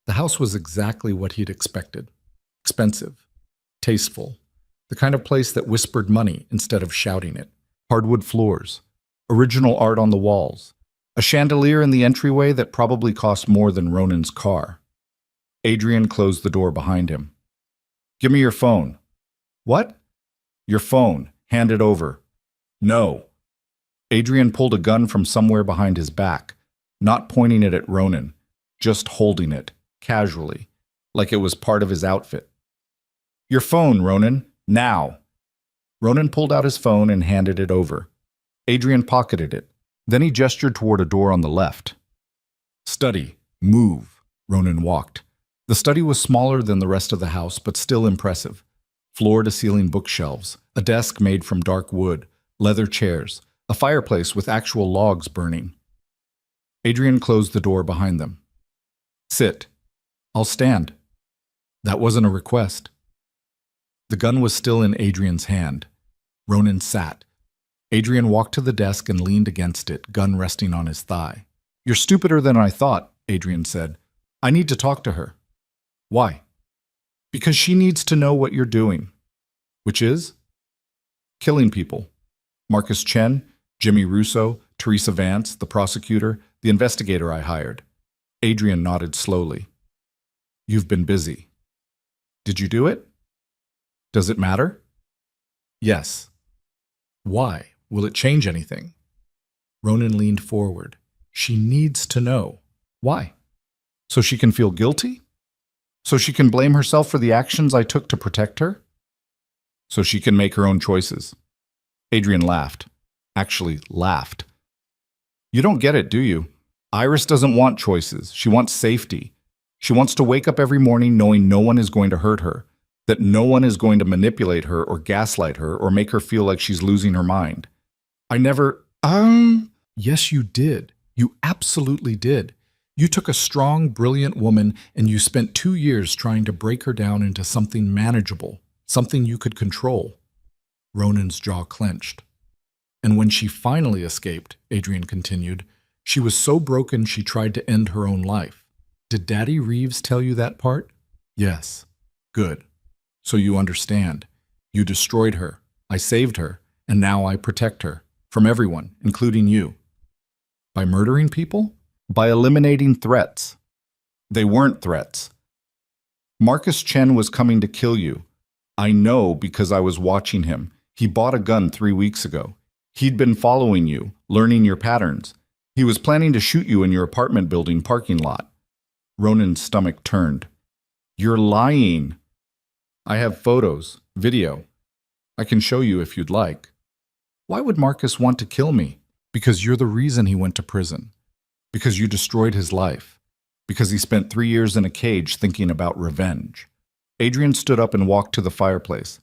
The house was exactly what he'd expected. Expensive. Tasteful. The kind of place that whispered money instead of shouting it. Hardwood floors. original art on the walls, a chandelier in the entryway that probably cost more than Ronan's car. Adrian closed the door behind him. Give me your phone. What? Your phone. Hand it over. No. Adrian pulled a gun from somewhere behind his back, not pointing it at Ronan, just holding it, casually, like it was part of his outfit. Your phone, Ronan, now. Ronan pulled out his phone and handed it over. Adrian pocketed it. Then he gestured toward a door on the left. Study. Move. Ronan walked. The study was smaller than the rest of the house, but still impressive. Floor-to-ceiling bookshelves, a desk made from dark wood, leather chairs, a fireplace with actual logs burning. Adrian closed the door behind them. Sit. I'll stand. That wasn't a request. The gun was still in Adrian's hand. Ronan sat. Adrian walked to the desk and leaned against it, gun resting on his thigh. You're stupider than I thought, Adrian said. I need to talk to her. Why? Because she needs to know what you're doing. Which is? Killing people. Marcus Chen, Jimmy Russo, Teresa Vance, the prosecutor, the investigator I hired. Adrian nodded slowly. You've been busy. Did you do it? Does it matter? Yes. Why? Will it change anything? Ronan leaned forward. She needs to know. Why? So she can feel guilty? So she can blame herself for the actions I took to protect her? So she can make her own choices. Adrian laughed. Actually, laughed. You don't get it, do you? Iris doesn't want choices. She wants safety. She wants to wake up every morning knowing no one is going to hurt her, that no one is going to manipulate her or gaslight her or make her feel like she's losing her mind. I never… Yes, you did. You absolutely did. You took a strong, brilliant woman and you spent 2 years trying to break her down into something manageable, something you could control. Ronan's jaw clenched. And when she finally escaped, Adrian continued, she was so broken she tried to end her own life. Did Daddy Reeves tell you that part? Yes. Good. So you understand. You destroyed her. I saved her. And now I protect her. From everyone, including you. By murdering people? By eliminating threats. They weren't threats. Marcus Chen was coming to kill you. I know because I was watching him. He bought a gun 3 weeks ago. He'd been following you, learning your patterns. He was planning to shoot you in your apartment building parking lot. Ronan's stomach turned. You're lying. I have photos, video. I can show you if you'd like. Why would Marcus want to kill me? Because you're the reason he went to prison. Because you destroyed his life. Because he spent 3 years in a cage thinking about revenge. Adrian stood up and walked to the fireplace.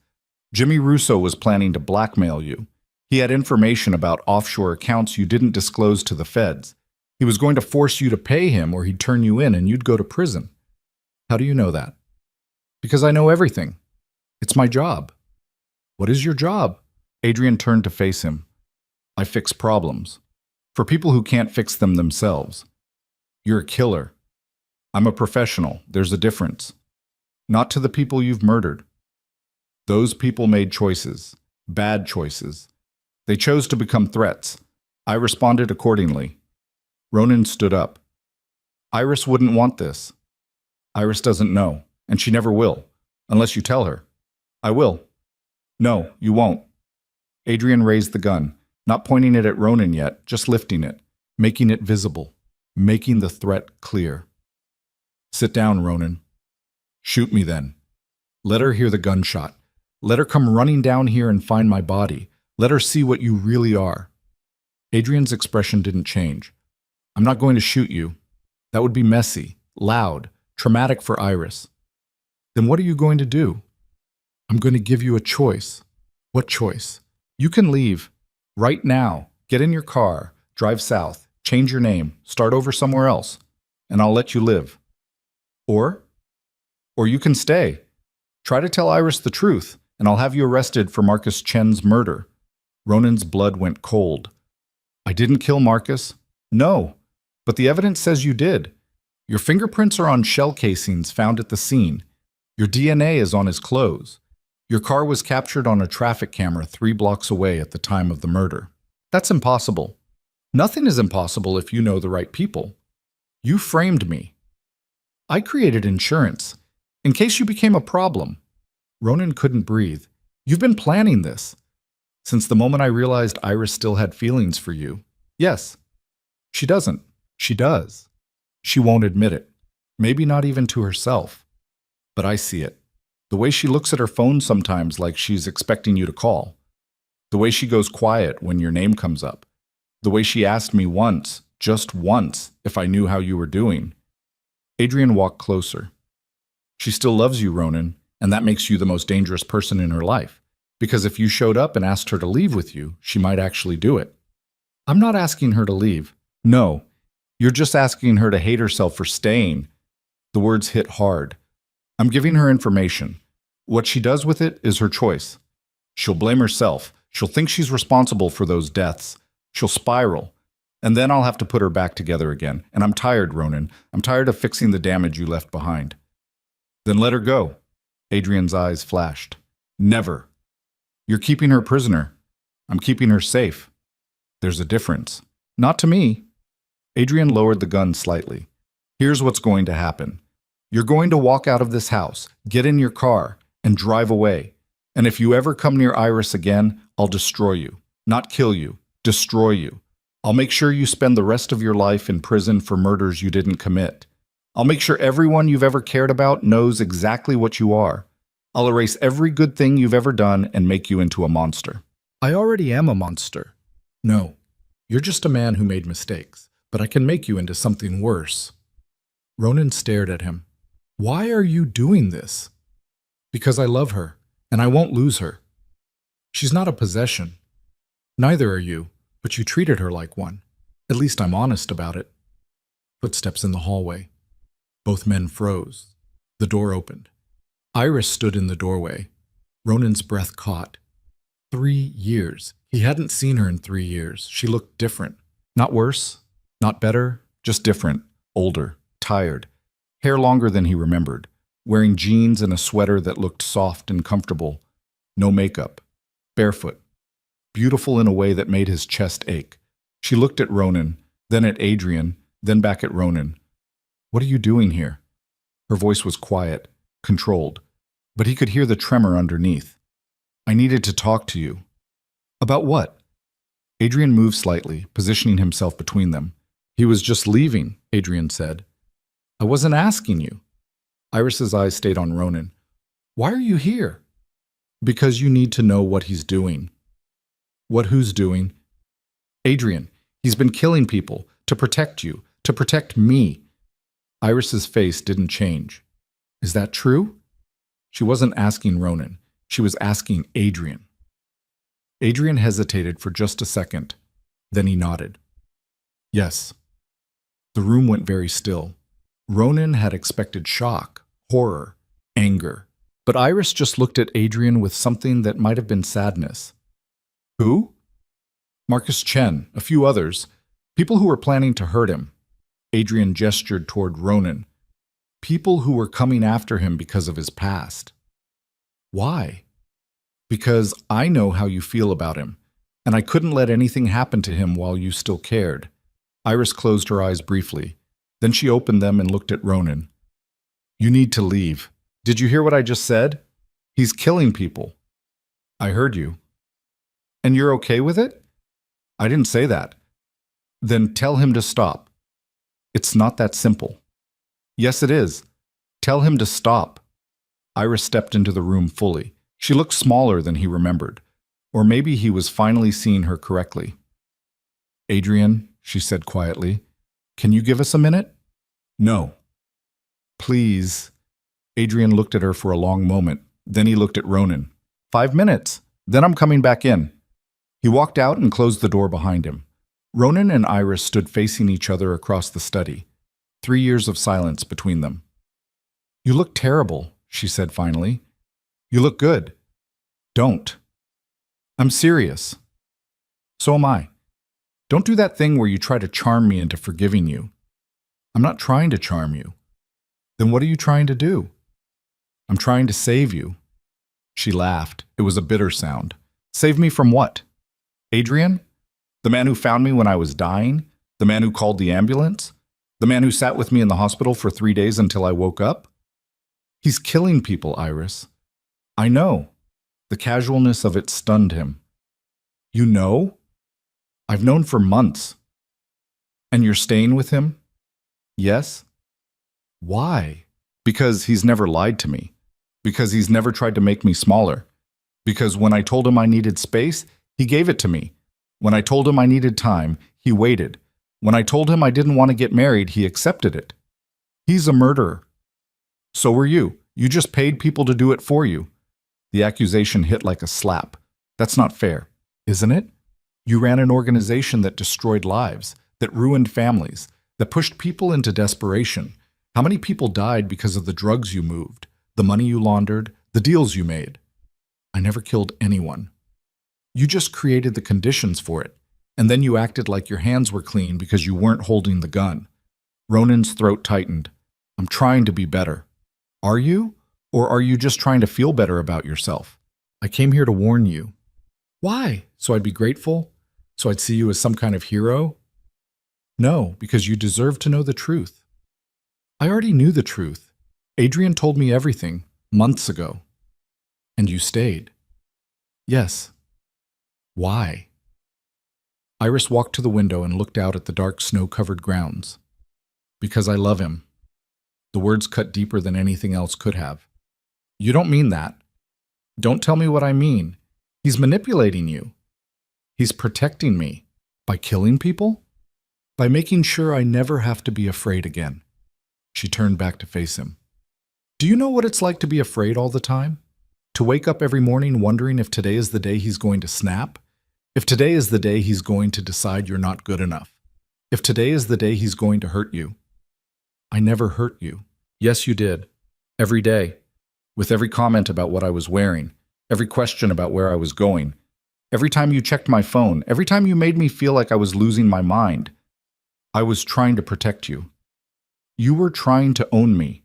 Jimmy Russo was planning to blackmail you. He had information about offshore accounts you didn't disclose to the feds. He was going to force you to pay him or he'd turn you in and you'd go to prison. How do you know that? Because I know everything. It's my job. What is your job? Adrian turned to face him. I fix problems. For people who can't fix them themselves. You're a killer. I'm a professional. There's a difference. Not to the people you've murdered. Those people made choices. Bad choices. They chose to become threats. I responded accordingly. Ronan stood up. Iris wouldn't want this. Iris doesn't know, and she never will, unless you tell her. I will. No, you won't. Adrian raised the gun, not pointing it at Ronan yet, just lifting it, making it visible, making the threat clear. Sit down, Ronan. Shoot me then. Let her hear the gunshot. Let her come running down here and find my body. Let her see what you really are. Adrian's expression didn't change. I'm not going to shoot you. That would be messy, loud, traumatic for Iris. Then what are you going to do? I'm going to give you a choice. What choice? You can leave. Right now. Get in your car. Drive south. Change your name. Start over somewhere else. And I'll let you live. Or you can stay. Try to tell Iris the truth, and I'll have you arrested for Marcus Chen's murder. Ronan's blood went cold. I didn't kill Marcus. No, but the evidence says you did. Your fingerprints are on shell casings found at the scene. Your DNA is on his clothes. Your car was captured on a traffic camera 3 blocks away at the time of the murder. That's impossible. Nothing is impossible if you know the right people. You framed me. I created insurance, in case you became a problem. Ronan couldn't breathe. You've been planning this. Since the moment I realized Iris still had feelings for you. Yes. She doesn't. She does. She won't admit it. Maybe not even to herself. But I see it. The way she looks at her phone sometimes like she's expecting you to call. The way she goes quiet when your name comes up. The way she asked me once, just once, if I knew how you were doing. Adrian walked closer. She still loves you, Ronan, and that makes you the most dangerous person in her life. Because if you showed up and asked her to leave with you, she might actually do it. I'm not asking her to leave. No, you're just asking her to hate herself for staying. The words hit hard. I'm giving her information. What she does with it is her choice. She'll blame herself. She'll think she's responsible for those deaths. She'll spiral. And then I'll have to put her back together again. And I'm tired, Ronan. I'm tired of fixing the damage you left behind. Then let her go. Adrian's eyes flashed. Never. You're keeping her prisoner. I'm keeping her safe. There's a difference. Not to me. Adrian lowered the gun slightly. Here's what's going to happen. You're going to walk out of this house, get in your car, and drive away. And if you ever come near Iris again, I'll destroy you. Not kill you. Destroy you. I'll make sure you spend the rest of your life in prison for murders you didn't commit. I'll make sure everyone you've ever cared about knows exactly what you are. I'll erase every good thing you've ever done and make you into a monster. I already am a monster. No, you're just a man who made mistakes, but I can make you into something worse. Ronan stared at him. Why are you doing this? Because I love her, and I won't lose her. She's not a possession. Neither are you, but you treated her like one. At least I'm honest about it. Footsteps in the hallway. Both men froze. The door opened. Iris stood in the doorway. Ronan's breath caught. 3 years. He hadn't seen her in 3 years. She looked different. Not worse, not better, just different, older, tired. Hair longer than he remembered, wearing jeans and a sweater that looked soft and comfortable. No makeup. Barefoot. Beautiful in a way that made his chest ache. She looked at Ronan, then at Adrian, then back at Ronan. What are you doing here? Her voice was quiet, controlled, but he could hear the tremor underneath. I needed to talk to you. About what? Adrian moved slightly, positioning himself between them. He was just leaving, Adrian said. I wasn't asking you. Iris's eyes stayed on Ronan. Why are you here? Because you need to know what he's doing. What who's doing? Adrian, he's been killing people to protect you, to protect me. Iris's face didn't change. Is that true? She wasn't asking Ronan. She was asking Adrian. Adrian hesitated for just a second. Then he nodded. Yes. The room went very still. Ronan had expected shock, horror, anger. But Iris just looked at Adrian with something that might have been sadness. Who? Marcus Chen, a few others. People who were planning to hurt him. Adrian gestured toward Ronan. People who were coming after him because of his past. Why? Because I know how you feel about him, and I couldn't let anything happen to him while you still cared. Iris closed her eyes briefly. Then she opened them and looked at Ronan. You need to leave. Did you hear what I just said? He's killing people. I heard you. And you're okay with it? I didn't say that. Then tell him to stop. It's not that simple. Yes, it is. Tell him to stop. Iris stepped into the room fully. She looked smaller than he remembered. Or maybe he was finally seeing her correctly. Adrian, she said quietly, can you give us a minute? No. Please. Adrian looked at her for a long moment. Then he looked at Ronan. 5 minutes. Then I'm coming back in. He walked out and closed the door behind him. Ronan and Iris stood facing each other across the study. 3 years of silence between them. You look terrible, she said finally. You look good. Don't. I'm serious. So am I. Don't do that thing where you try to charm me into forgiving you. I'm not trying to charm you. Then what are you trying to do? I'm trying to save you. She laughed. It was a bitter sound. Save me from what? Adrian? The man who found me when I was dying? The man who called the ambulance? The man who sat with me in the hospital for 3 days until I woke up? He's killing people, Iris. I know. The casualness of it stunned him. You know? I've known for months. And you're staying with him? Yes. Why? Because he's never lied to me. Because he's never tried to make me smaller. Because when I told him I needed space, he gave it to me. When I told him I needed time, he waited. When I told him I didn't want to get married, he accepted it. He's a murderer. So were you. You just paid people to do it for you. The accusation hit like a slap. That's not fair, isn't it? You ran an organization that destroyed lives, that ruined families, that pushed people into desperation. How many people died because of the drugs you moved, the money you laundered, the deals you made? I never killed anyone. You just created the conditions for it, and then you acted like your hands were clean because you weren't holding the gun. Ronan's throat tightened. I'm trying to be better. Are you? Or are you just trying to feel better about yourself? I came here to warn you. Why? So I'd be grateful? So I'd see you as some kind of hero? No, because you deserve to know the truth. I already knew the truth. Adrian told me everything, months ago. And you stayed. Yes. Why? Iris walked to the window and looked out at the dark snow-covered grounds. Because I love him. The words cut deeper than anything else could have. You don't mean that. Don't tell me what I mean. He's manipulating you. He's protecting me. By killing people? By making sure I never have to be afraid again. She turned back to face him. Do you know what it's like to be afraid all the time? To wake up every morning wondering if today is the day he's going to snap? If today is the day he's going to decide you're not good enough? If today is the day he's going to hurt you? I never hurt you. Yes, you did. Every day. With every comment about what I was wearing, every question about where I was going, every time you checked my phone, every time you made me feel like I was losing my mind. I was trying to protect you. You were trying to own me.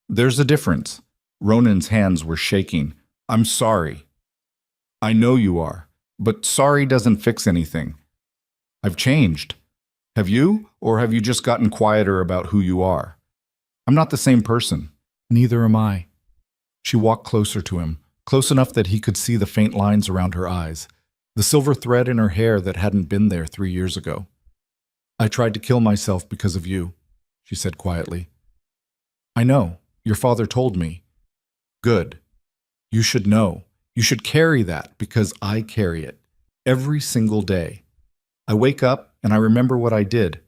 There's a difference. Ronan's hands were shaking. I'm sorry. I know you are, but sorry doesn't fix anything. I've changed. Have you, or have you just gotten quieter about who you are? I'm not the same person. Neither am I. She walked closer to him, close enough that he could see the faint lines around her eyes, the silver thread in her hair that hadn't been there 3 years ago. I tried to kill myself because of you, she said quietly. I know. Your father told me. Good. You should know. You should carry that because I carry it. Every single day. I wake up and I remember what I did.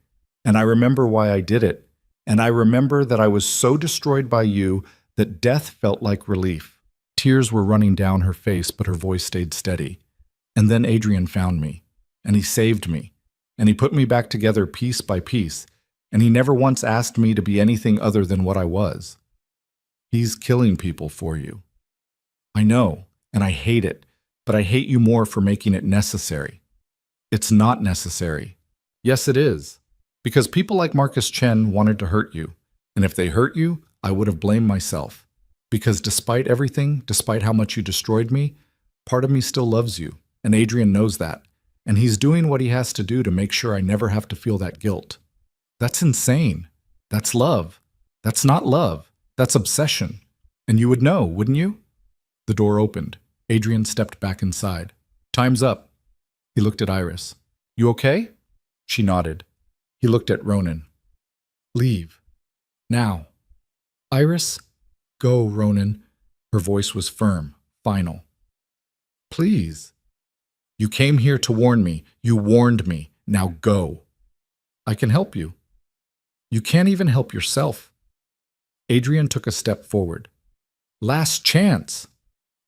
And I remember why I did it. And I remember that I was so destroyed by you that death felt like relief. Tears were running down her face, but her voice stayed steady. And then Adrian found me. And he saved me. And he put me back together piece by piece. And he never once asked me to be anything other than what I was. He's killing people for you. I know, and I hate it, but I hate you more for making it necessary. It's not necessary. Yes, it is. Because people like Marcus Chen wanted to hurt you. And if they hurt you, I would have blamed myself. Because despite everything, despite how much you destroyed me, part of me still loves you. And Adrian knows that. And he's doing what he has to do to make sure I never have to feel that guilt. That's insane. That's love. That's not love. That's obsession. And you would know, wouldn't you? The door opened. Adrian stepped back inside. Time's up. He looked at Iris. You okay? She nodded. He looked at Ronan. Leave. Now. Iris? Go, Ronan. Her voice was firm, final. Please. You came here to warn me. You warned me. Now go. I can help you. You can't even help yourself. Adrian took a step forward. Last chance.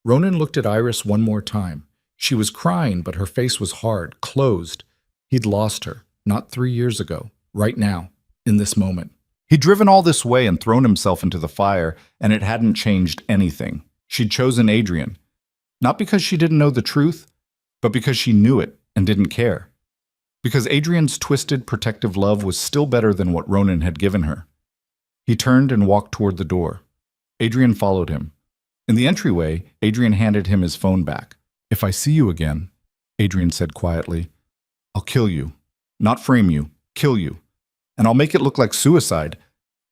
Ronan looked at Iris one more time. She was crying, but her face was hard, closed. He'd lost her, not 3 years ago, right now, in this moment. He'd driven all this way and thrown himself into the fire, and it hadn't changed anything. She'd chosen Adrian. Not because she didn't know the truth, but because she knew it and didn't care. Because Adrian's twisted, protective love was still better than what Ronan had given her. He turned and walked toward the door. Adrian followed him. In the entryway, Adrian handed him his phone back. If I see you again, Adrian said quietly, I'll kill you. Not frame you, kill you. And I'll make it look like suicide.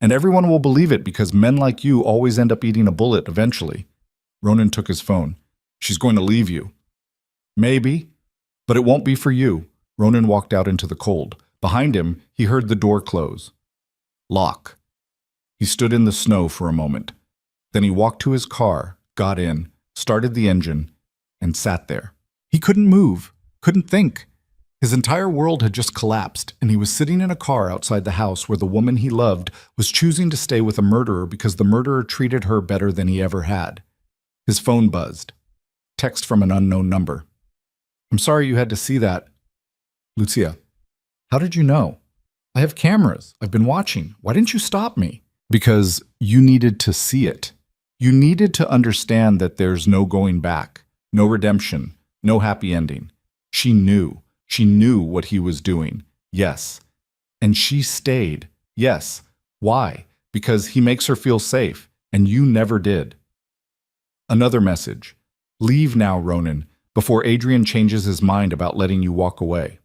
And everyone will believe it because men like you always end up eating a bullet eventually. Ronan took his phone. She's going to leave you. Maybe, but it won't be for you. Ronan walked out into the cold. Behind him, he heard the door close. Lock. He stood in the snow for a moment. Then he walked to his car, got in, started the engine, and sat there. He couldn't move, couldn't think. His entire world had just collapsed, and he was sitting in a car outside the house where the woman he loved was choosing to stay with a murderer because the murderer treated her better than he ever had. His phone buzzed. Text from an unknown number. I'm sorry you had to see that. Lucia, how did you know? I have cameras. I've been watching. Why didn't you stop me? Because you needed to see it. You needed to understand that there's no going back, no redemption, no happy ending. She knew. She knew what he was doing. Yes. And she stayed. Yes. Why? Because he makes her feel safe, and you never did. Another message. Leave now, Ronan, before Adrian changes his mind about letting you walk away.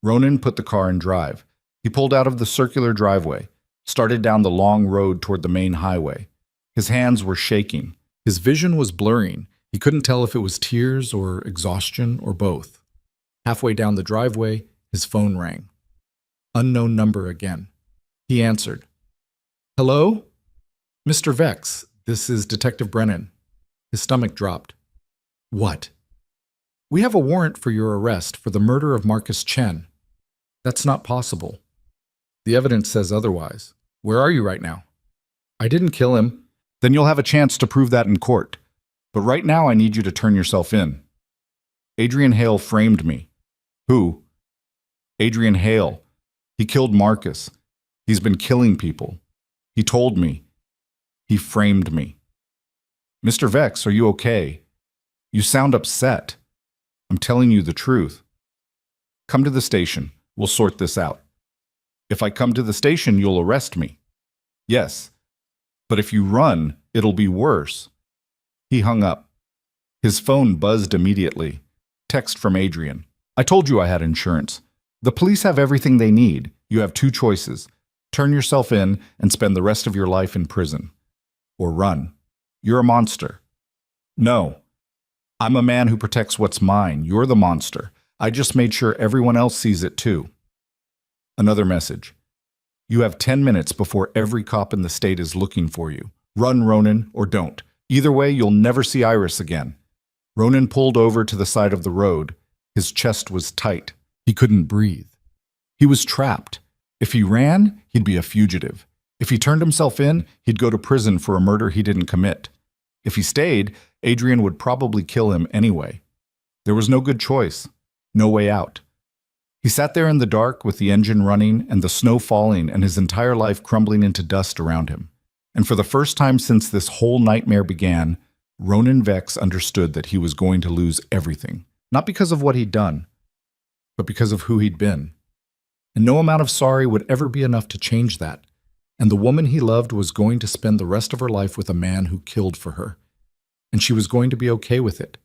Ronan put the car in drive. He pulled out of the circular driveway, started down the long road toward the main highway. His hands were shaking. His vision was blurring. He couldn't tell if it was tears or exhaustion or both. Halfway down the driveway, his phone rang. Unknown number again. He answered. Hello? Mr. Vex, this is Detective Brennan. His stomach dropped. What? We have a warrant for your arrest for the murder of Marcus Chen. That's not possible. The evidence says otherwise. Where are you right now? I didn't kill him. Then you'll have a chance to prove that in court. But right now I need you to turn yourself in. Adrian Hale framed me. Who? Adrian Hale. He killed Marcus. He's been killing people. He told me. He framed me. Mr. Vex, are you okay? You sound upset. I'm telling you the truth. Come to the station. We'll sort this out. If I come to the station, you'll arrest me. Yes. But if you run, it'll be worse. He hung up. His phone buzzed immediately. Text from Adrian. I told you I had insurance. The police have everything they need. You have two choices. Turn yourself in and spend the rest of your life in prison. Or run. You're a monster. No. I'm a man who protects what's mine. You're the monster. I just made sure everyone else sees it too. Another message. You have 10 minutes before every cop in the state is looking for you. Run, Ronan, or don't. Either way, you'll never see Iris again. Ronan pulled over to the side of the road. His chest was tight. He couldn't breathe. He was trapped. If he ran, he'd be a fugitive. If he turned himself in, he'd go to prison for a murder he didn't commit. If he stayed, Adrian would probably kill him anyway. There was no good choice. No way out. He sat there in the dark with the engine running and the snow falling and his entire life crumbling into dust around him. And for the first time since this whole nightmare began, Ronan Vex understood that he was going to lose everything. Not because of what he'd done, but because of who he'd been. And no amount of sorry would ever be enough to change that. And the woman he loved was going to spend the rest of her life with a man who killed for her. And she was going to be okay with it,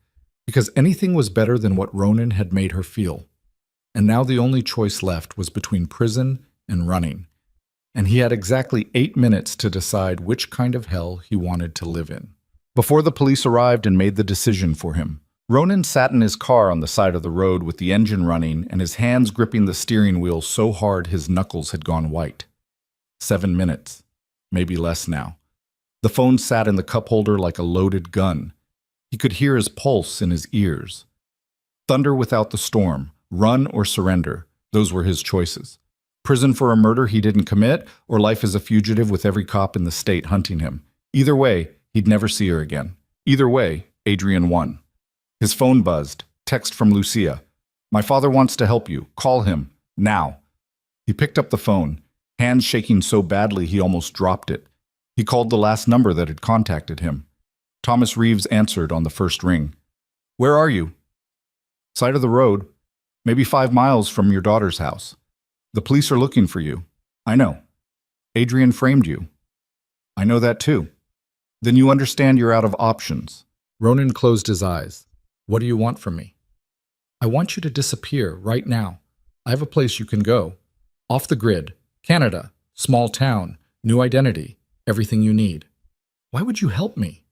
because anything was better than what Ronan had made her feel. And now the only choice left was between prison and running. And he had exactly 8 minutes to decide which kind of hell he wanted to live in. Before the police arrived and made the decision for him, Ronan sat in his car on the side of the road with the engine running and his hands gripping the steering wheel so hard his knuckles had gone white. 7 minutes, maybe less now. The phone sat in the cup holder like a loaded gun. He could hear his pulse in his ears. Thunder without the storm, run or surrender, those were his choices. Prison for a murder he didn't commit, or life as a fugitive with every cop in the state hunting him. Either way, he'd never see her again. Either way, Adrian won. His phone buzzed. Text from Lucia. My father wants to help you. Call him. Now. He picked up the phone, hands shaking so badly he almost dropped it. He called the last number that had contacted him. Thomas Reeves answered on the first ring. Where are you? Side of the road. Maybe 5 miles from your daughter's house. The police are looking for you. I know. Adrian framed you. I know that too. Then you understand you're out of options. Ronan closed his eyes. What do you want from me? I want you to disappear right now. I have a place you can go. Off the grid. Canada. Small town. New identity. Everything you need. Why would you help me?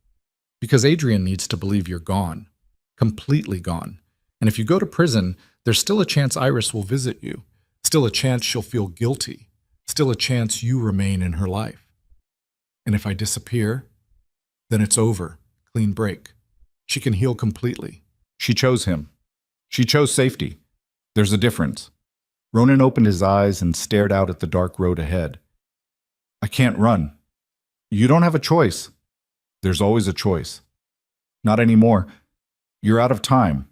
Because Adrian needs to believe you're gone. Completely gone. And if you go to prison, there's still a chance Iris will visit you. Still a chance she'll feel guilty. Still a chance you remain in her life. And if I disappear, then it's over. Clean break. She can heal completely. She chose him. She chose safety. There's a difference. Ronan opened his eyes and stared out at the dark road ahead. I can't run. You don't have a choice. There's always a choice. Not anymore. You're out of time.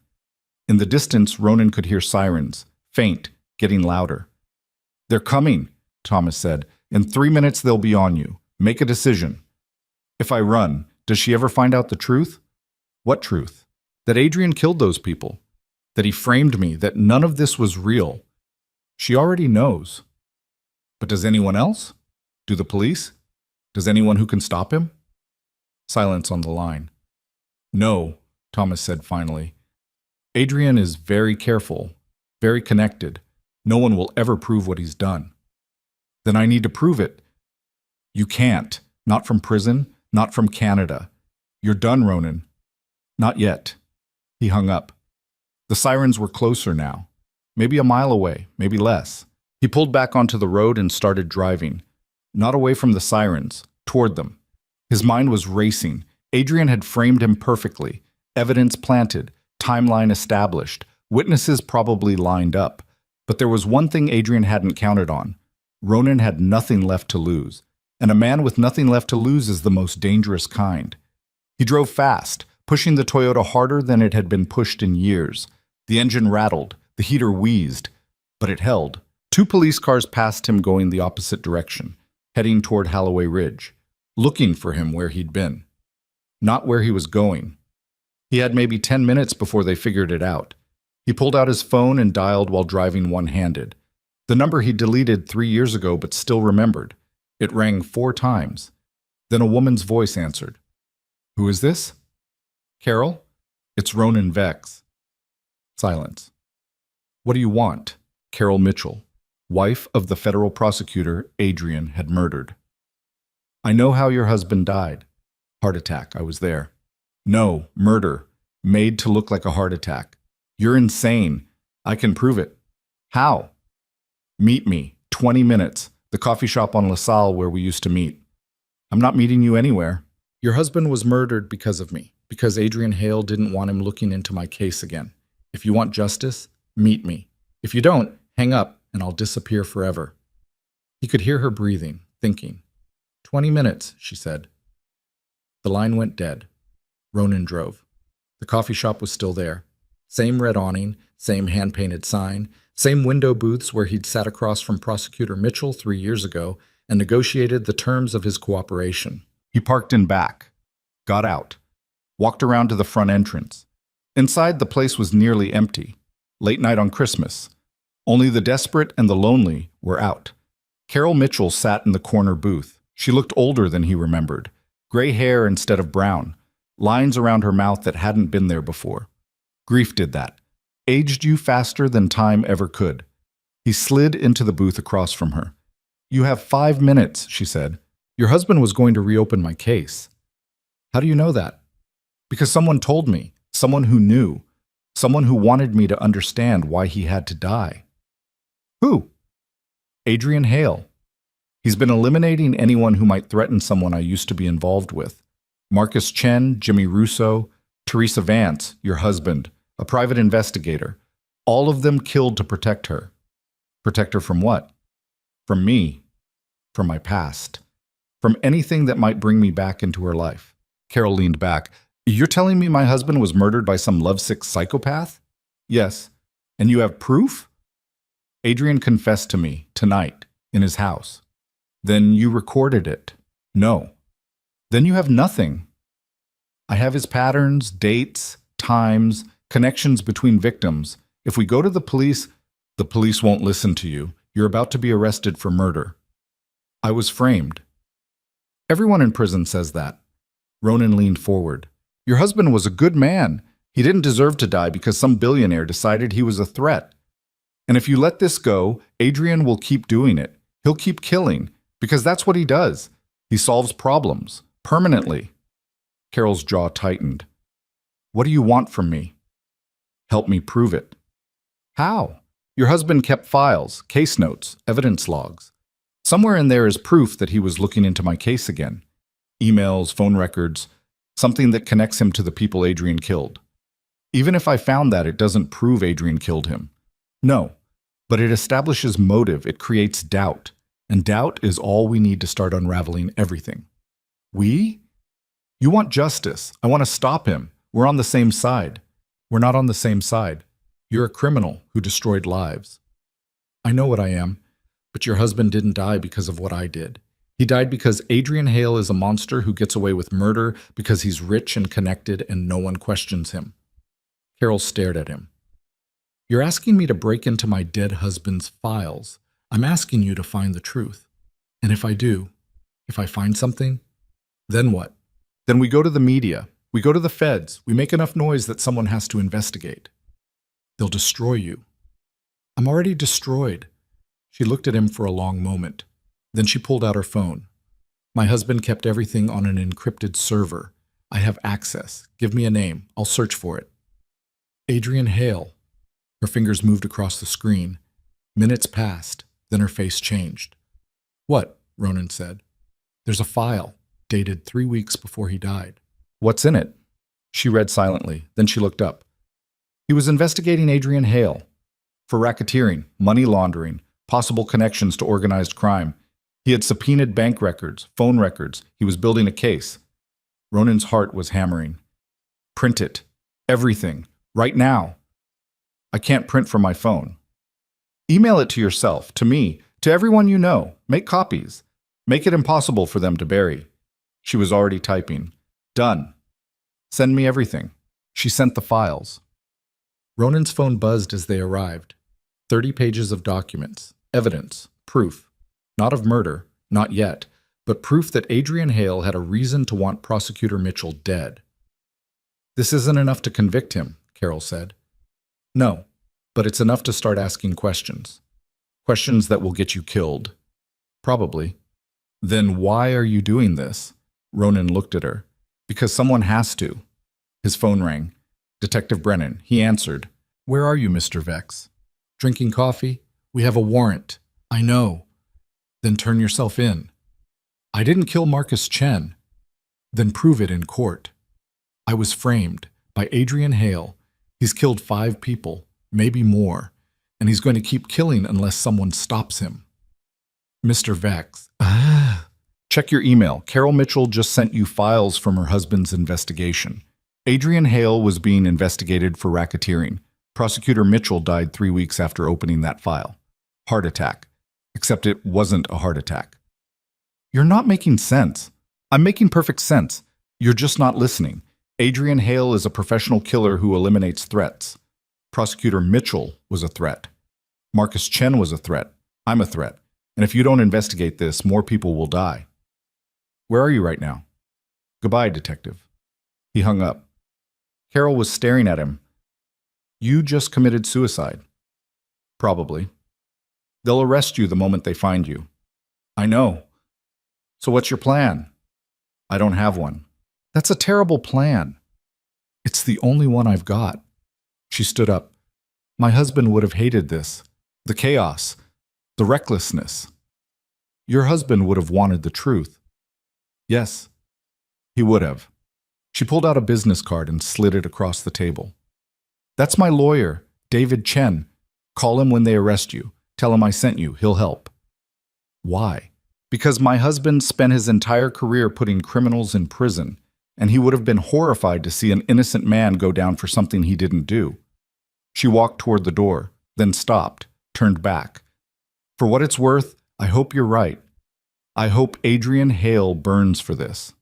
In the distance, Ronan could hear sirens, faint, getting louder. They're coming, Thomas said. In 3 minutes, they'll be on you. Make a decision. If I run, does she ever find out the truth? What truth? That Adrian killed those people. That he framed me, that none of this was real. She already knows. But does anyone else? Do the police? Does anyone who can stop him? Silence on the line. No, Thomas said finally. Adrian is very careful, very connected. No one will ever prove what he's done. Then I need to prove it. You can't. Not from prison, not from Canada. You're done, Ronan. Not yet. He hung up. The sirens were closer now. Maybe a mile away, maybe less. He pulled back onto the road and started driving. Not away from the sirens, toward them. His mind was racing. Adrian had framed him perfectly. Evidence planted, timeline established, witnesses probably lined up. But there was one thing Adrian hadn't counted on. Ronan had nothing left to lose. And a man with nothing left to lose is the most dangerous kind. He drove fast, pushing the Toyota harder than it had been pushed in years. The engine rattled, the heater wheezed, but it held. 2 police cars passed him going the opposite direction, heading toward Holloway Ridge, looking for him where he'd been. Not where he was going. He had maybe 10 minutes before they figured it out. He pulled out his phone and dialed while driving one-handed. The number he deleted 3 years ago but still remembered. It rang 4 times. Then a woman's voice answered. Who is this? Carol? It's Ronan Vex. Silence. What do you want? Carol Mitchell, wife of the federal prosecutor Adrian had murdered. I know how your husband died. Heart attack, I was there. No, murder. Made to look like a heart attack. You're insane. I can prove it. How? Meet me. 20 minutes. The coffee shop on LaSalle where we used to meet. I'm not meeting you anywhere. Your husband was murdered because of me, because Adrian Hale didn't want him looking into my case again. If you want justice, meet me. If you don't, hang up and I'll disappear forever. He could hear her breathing, thinking. 20 minutes, she said. The line went dead. Ronan drove. The coffee shop was still there. Same red awning, same hand-painted sign, same window booths where he'd sat across from Prosecutor Mitchell 3 years ago and negotiated the terms of his cooperation. He parked in back, got out, walked around to the front entrance. Inside, the place was nearly empty. Late night on Christmas. Only the desperate and the lonely were out. Carol Mitchell sat in the corner booth. She looked older than he remembered. Gray hair instead of brown. Lines around her mouth that hadn't been there before. Grief did that. Aged you faster than time ever could. He slid into the booth across from her. You have 5 minutes, she said. Your husband was going to reopen my case. How do you know that? Because someone told me. Someone who knew. Someone who wanted me to understand why he had to die. Who? Adrian Hale. He's been eliminating anyone who might threaten someone I used to be involved with. Marcus Chen, Jimmy Russo, Teresa Vance, your husband, a private investigator. All of them killed to protect her. Protect her from what? From me. From my past. From anything that might bring me back into her life. Carol leaned back. You're telling me my husband was murdered by some lovesick psychopath? Yes. And you have proof? Adrian confessed to me, tonight, in his house. Then you recorded it. No. Then you have nothing. I have his patterns, dates, times, connections between victims. If we go to the police won't listen to you. You're about to be arrested for murder. I was framed. Everyone in prison says that. Ronan leaned forward. Your husband was a good man. He didn't deserve to die because some billionaire decided he was a threat. And if you let this go, Adrian will keep doing it. He'll keep killing, because that's what he does. He solves problems, permanently. Carol's jaw tightened. What do you want from me? Help me prove it. How? Your husband kept files, case notes, evidence logs. Somewhere in there is proof that he was looking into my case again. Emails, phone records, something that connects him to the people Adrian killed. Even if I found that, it doesn't prove Adrian killed him. No, but it establishes motive, it creates doubt. And doubt is all we need to start unraveling everything. We? You want justice. I want to stop him. We're on the same side. We're not on the same side. You're a criminal who destroyed lives. I know what I am, but your husband didn't die because of what I did. He died because Adrian Hale is a monster who gets away with murder because he's rich and connected and no one questions him. Carol stared at him. You're asking me to break into my dead husband's files. I'm asking you to find the truth. And if I do, if I find something, then what? Then we go to the media. We go to the feds. We make enough noise that someone has to investigate. They'll destroy you. I'm already destroyed. She looked at him for a long moment. Then she pulled out her phone. My husband kept everything on an encrypted server. I have access. Give me a name. I'll search for it. Adrian Hale. Her fingers moved across the screen. Minutes passed. Then her face changed. What? Ronan said. There's a file, dated 3 weeks before he died. What's in it? She read silently. Then she looked up. He was investigating Adrian Hale for racketeering, money laundering, possible connections to organized crime. He had subpoenaed bank records, phone records. He was building a case. Ronan's heart was hammering. Print it. Everything. Right now. I can't print from my phone. Email it to yourself, to me, to everyone you know. Make copies. Make it impossible for them to bury. She was already typing. Done. Send me everything. She sent the files. Ronan's phone buzzed as they arrived. 30 pages of documents, evidence, proof. Not of murder, not yet, but proof that Adrian Hale had a reason to want Prosecutor Mitchell dead. This isn't enough to convict him, Carol said. No, but it's enough to start asking questions. Questions that will get you killed. Probably. Then why are you doing this? Ronan looked at her. Because someone has to. His phone rang. Detective Brennan. He answered. Where are you, Mr. Vex? Drinking coffee? We have a warrant. I know. Then turn yourself in. I didn't kill Marcus Chen. Then prove it in court. I was framed by Adrian Hale. He's killed 5 people, maybe more, and he's going to keep killing unless someone stops him. Mr. Vex. Check your email. Carol Mitchell just sent you files from her husband's investigation. Adrian Hale was being investigated for racketeering. Prosecutor Mitchell died 3 weeks after opening that file. Heart attack. Except it wasn't a heart attack. You're not making sense. I'm making perfect sense. You're just not listening. Adrian Hale is a professional killer who eliminates threats. Prosecutor Mitchell was a threat. Marcus Chen was a threat. I'm a threat. And if you don't investigate this, more people will die. Where are you right now? Goodbye, detective. He hung up. Carol was staring at him. You just committed suicide. Probably. They'll arrest you the moment they find you. I know. So what's your plan? I don't have one. That's a terrible plan. It's the only one I've got. She stood up. My husband would have hated this. The chaos. The recklessness. Your husband would have wanted the truth. Yes, he would have. She pulled out a business card and slid it across the table. That's my lawyer, David Chen. Call him when they arrest you. Tell him I sent you. He'll help. Why? Because my husband spent his entire career putting criminals in prison, and he would have been horrified to see an innocent man go down for something he didn't do. She walked toward the door, then stopped, turned back. For what it's worth, I hope you're right. I hope Adrian Hale burns for this.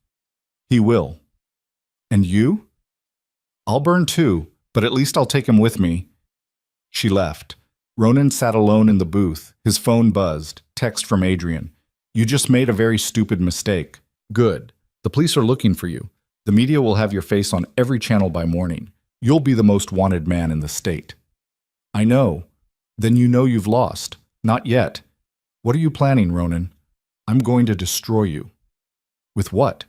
He will. And you? I'll burn too, but at least I'll take him with me. She left. Ronan sat alone in the booth. His phone buzzed. Text from Adrian. You just made a very stupid mistake. Good. The police are looking for you. The media will have your face on every channel by morning. You'll be the most wanted man in the state. I know. Then you know you've lost. Not yet. What are you planning, Ronan? I'm going to destroy you. With what?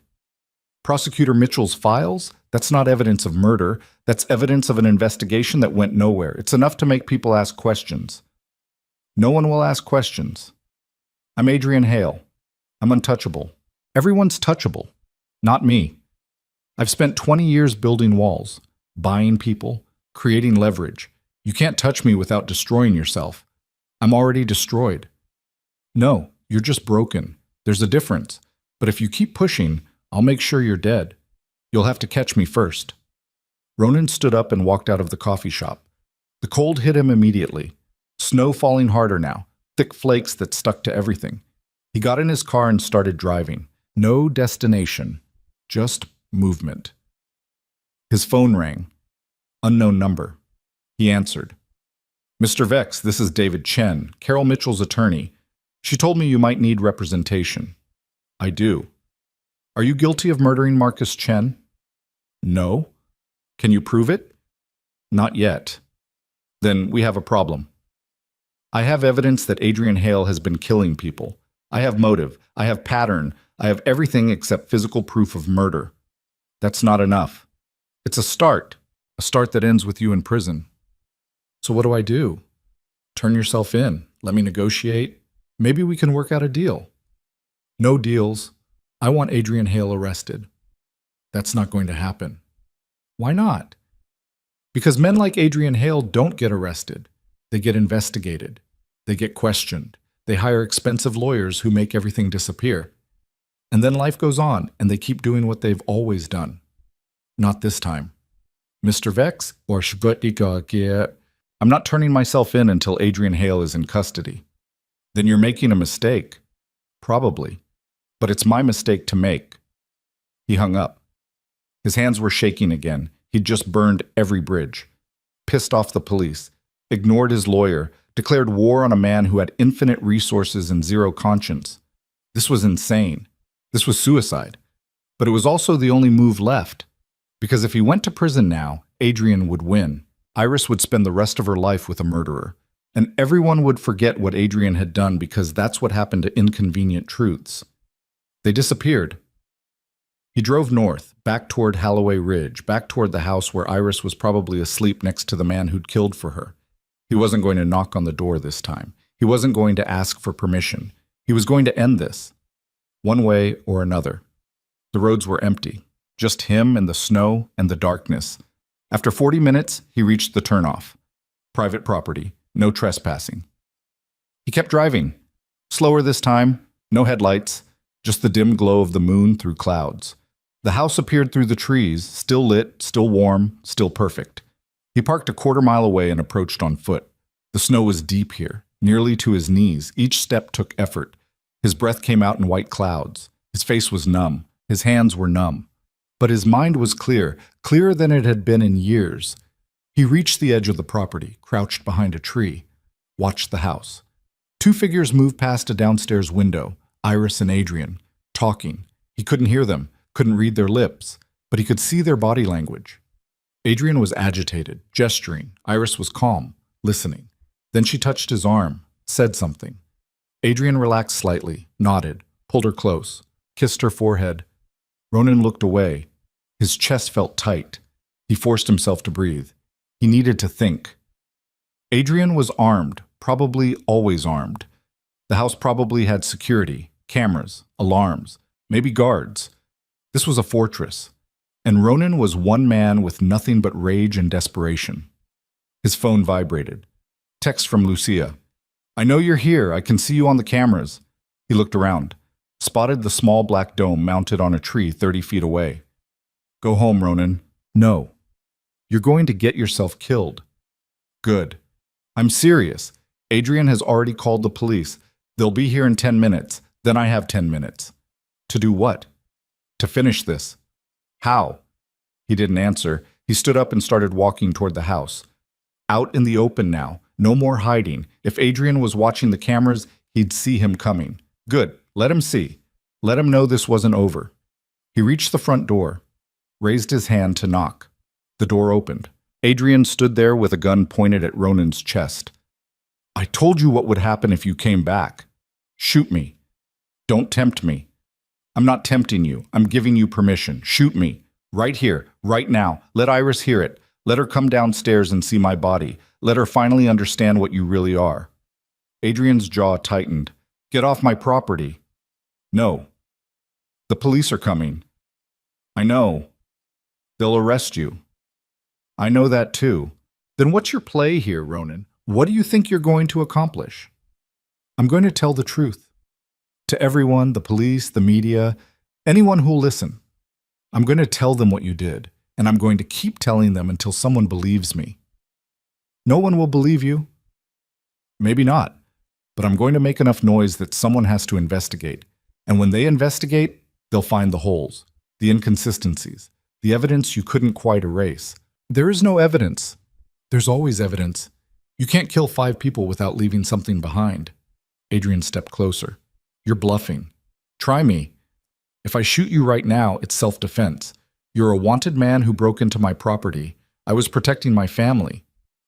Prosecutor Mitchell's files? That's not evidence of murder. That's evidence of an investigation that went nowhere. It's enough to make people ask questions. No one will ask questions. I'm Adrian Hale. I'm untouchable. Everyone's touchable. Not me. I've spent 20 years building walls, buying people, creating leverage. You can't touch me without destroying yourself. I'm already destroyed. No, you're just broken. There's a difference. But if you keep pushing, I'll make sure you're dead. You'll have to catch me first. Ronan stood up and walked out of the coffee shop. The cold hit him immediately. Snow falling harder now, thick flakes that stuck to everything. He got in his car and started driving. No destination, just movement. His phone rang. Unknown number. He answered. Mr. Vex, this is David Chen, Carol Mitchell's attorney. She told me you might need representation. I do. Are you guilty of murdering Marcus Chen? No. Can you prove it? Not yet. Then we have a problem. I have evidence that Adrian Hale has been killing people. I have motive. I have pattern. I have everything except physical proof of murder. That's not enough. It's a start that ends with you in prison. So what do I do? Turn yourself in. Let me negotiate. Maybe we can work out a deal. No deals. I want Adrian Hale arrested. That's not going to happen. Why not? Because men like Adrian Hale don't get arrested. They get investigated. They get questioned. They hire expensive lawyers who make everything disappear. And then life goes on, and they keep doing what they've always done. Not this time. Mr. Vex, or Shbutika, I'm not turning myself in until Adrian Hale is in custody. Then you're making a mistake. Probably. But it's my mistake to make. He hung up. His hands were shaking again. He'd just burned every bridge. Pissed off the police. Ignored his lawyer. Declared war on a man who had infinite resources and zero conscience. This was insane. This was suicide. But it was also the only move left. Because if he went to prison now, Adrian would win. Iris would spend the rest of her life with a murderer. And everyone would forget what Adrian had done because that's what happened to inconvenient truths. They disappeared. He drove north, back toward Holloway Ridge, back toward the house where Iris was probably asleep next to the man who'd killed for her. He wasn't going to knock on the door this time. He wasn't going to ask for permission. He was going to end this. One way or another. The roads were empty. Just him and the snow and the darkness. After 40 minutes, he reached the turnoff. Private property. No trespassing. He kept driving. Slower this time. No headlights. Just the dim glow of the moon through clouds. The house appeared through the trees, still lit, still warm, still perfect. He parked a quarter-mile away and approached on foot. The snow was deep here, nearly to his knees. Each step took effort. His breath came out in white clouds. His face was numb. His hands were numb. But his mind was clear, clearer than it had been in years. He reached the edge of the property, crouched behind a tree, watched the house. Two figures moved past a downstairs window, Iris and Adrian, talking. He couldn't hear them, couldn't read their lips, but he could see their body language. Adrian was agitated, gesturing. Iris was calm, listening. Then she touched his arm, said something. Adrian relaxed slightly, nodded, pulled her close, kissed her forehead. Ronan looked away. His chest felt tight. He forced himself to breathe. He needed to think. Adrian was armed, probably always armed. The house probably had security, cameras, alarms, maybe guards. This was a fortress. And Ronan was one man with nothing but rage and desperation. His phone vibrated. Text from Lucia. I know you're here. I can see you on the cameras. He looked around. Spotted the small black dome mounted on a tree 30 feet away. Go home, Ronan. No. You're going to get yourself killed. Good. I'm serious. Adrian has already called the police. They'll be here in 10 minutes. Then I have 10 minutes. To do what? To finish this. How? He didn't answer. He stood up and started walking toward the house. Out in the open now. No more hiding. If Adrian was watching the cameras, he'd see him coming. Good. Let him see. Let him know this wasn't over. He reached the front door, raised his hand to knock. The door opened. Adrian stood there with a gun pointed at Ronan's chest. I told you what would happen if you came back. Shoot me. Don't tempt me. I'm not tempting you. I'm giving you permission. Shoot me. Right here, right now. Let Iris hear it. Let her come downstairs and see my body. Let her finally understand what you really are. Adrian's jaw tightened. Get off my property. No. The police are coming. I know. They'll arrest you. I know that too. Then what's your play here, Ronan? What do you think you're going to accomplish? I'm going to tell the truth. To everyone, the police, the media, anyone who'll listen. I'm going to tell them what you did, and I'm going to keep telling them until someone believes me. No one will believe you. Maybe not, but I'm going to make enough noise that someone has to investigate. And when they investigate, they'll find the holes, the inconsistencies, the evidence you couldn't quite erase. There is no evidence. There's always evidence. You can't kill 5 people without leaving something behind. Adrian stepped closer. You're bluffing. Try me. If I shoot you right now, it's self-defense. You're a wanted man who broke into my property. I was protecting my family.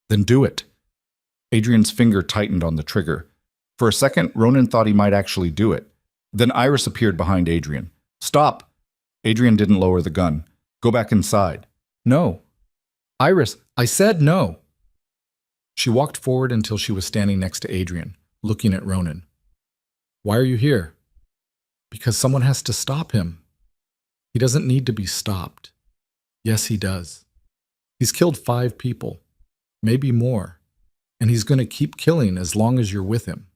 Then do it. Adrian's finger tightened on the trigger. For a second, Ronan thought he might actually do it. Then Iris appeared behind Adrian. Stop! Adrian didn't lower the gun. Go back inside. No. Iris, I said no. She walked forward until she was standing next to Adrian, looking at Ronan. Why are you here? Because someone has to stop him. He doesn't need to be stopped. Yes, he does. He's killed 5 people, maybe more, and he's going to keep killing as long as you're with him.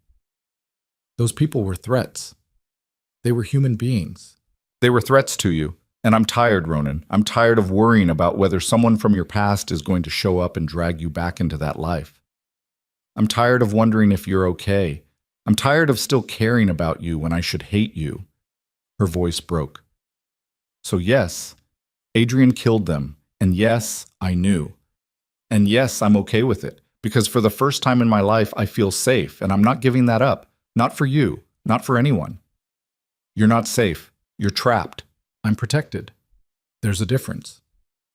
Those people were threats. They were human beings. They were threats to you, and I'm tired, Ronan. I'm tired of worrying about whether someone from your past is going to show up and drag you back into that life. I'm tired of wondering if you're okay. I'm tired of still caring about you when I should hate you. Her voice broke. So yes, Adrian killed them, and yes, I knew. And yes, I'm okay with it, because for the first time in my life, I feel safe, and I'm not giving that up. Not for you, not for anyone. You're not safe. You're trapped. I'm protected. There's a difference.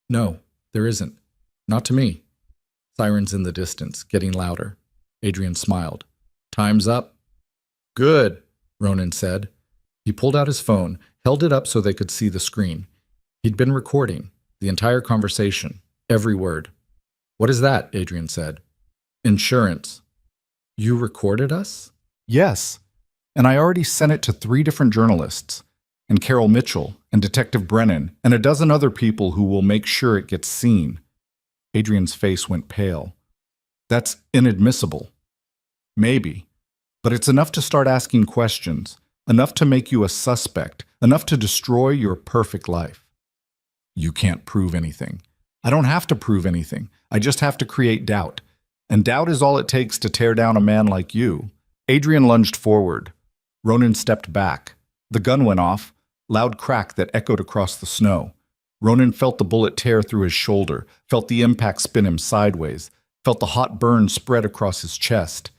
No, there isn't. Not to me. Sirens in the distance, getting louder. Adrian smiled. Time's up. Good, Ronan said. He pulled out his phone, held it up so they could see the screen. He'd been recording the entire conversation, every word. What is that? Adrian said. Insurance. You recorded us? Yes. And I already sent it to 3 different journalists, and Carol Mitchell, and Detective Brennan, and a dozen other people who will make sure it gets seen. Adrian's face went pale. That's inadmissible. Maybe. But it's enough to start asking questions, enough to make you a suspect, enough to destroy your perfect life. You can't prove anything. I don't have to prove anything. I just have to create doubt. And doubt is all it takes to tear down a man like you. Adrian lunged forward. Ronan stepped back. The gun went off, loud crack that echoed across the snow. Ronan felt the bullet tear through his shoulder, felt the impact spin him sideways, felt the hot burn spread across his chest.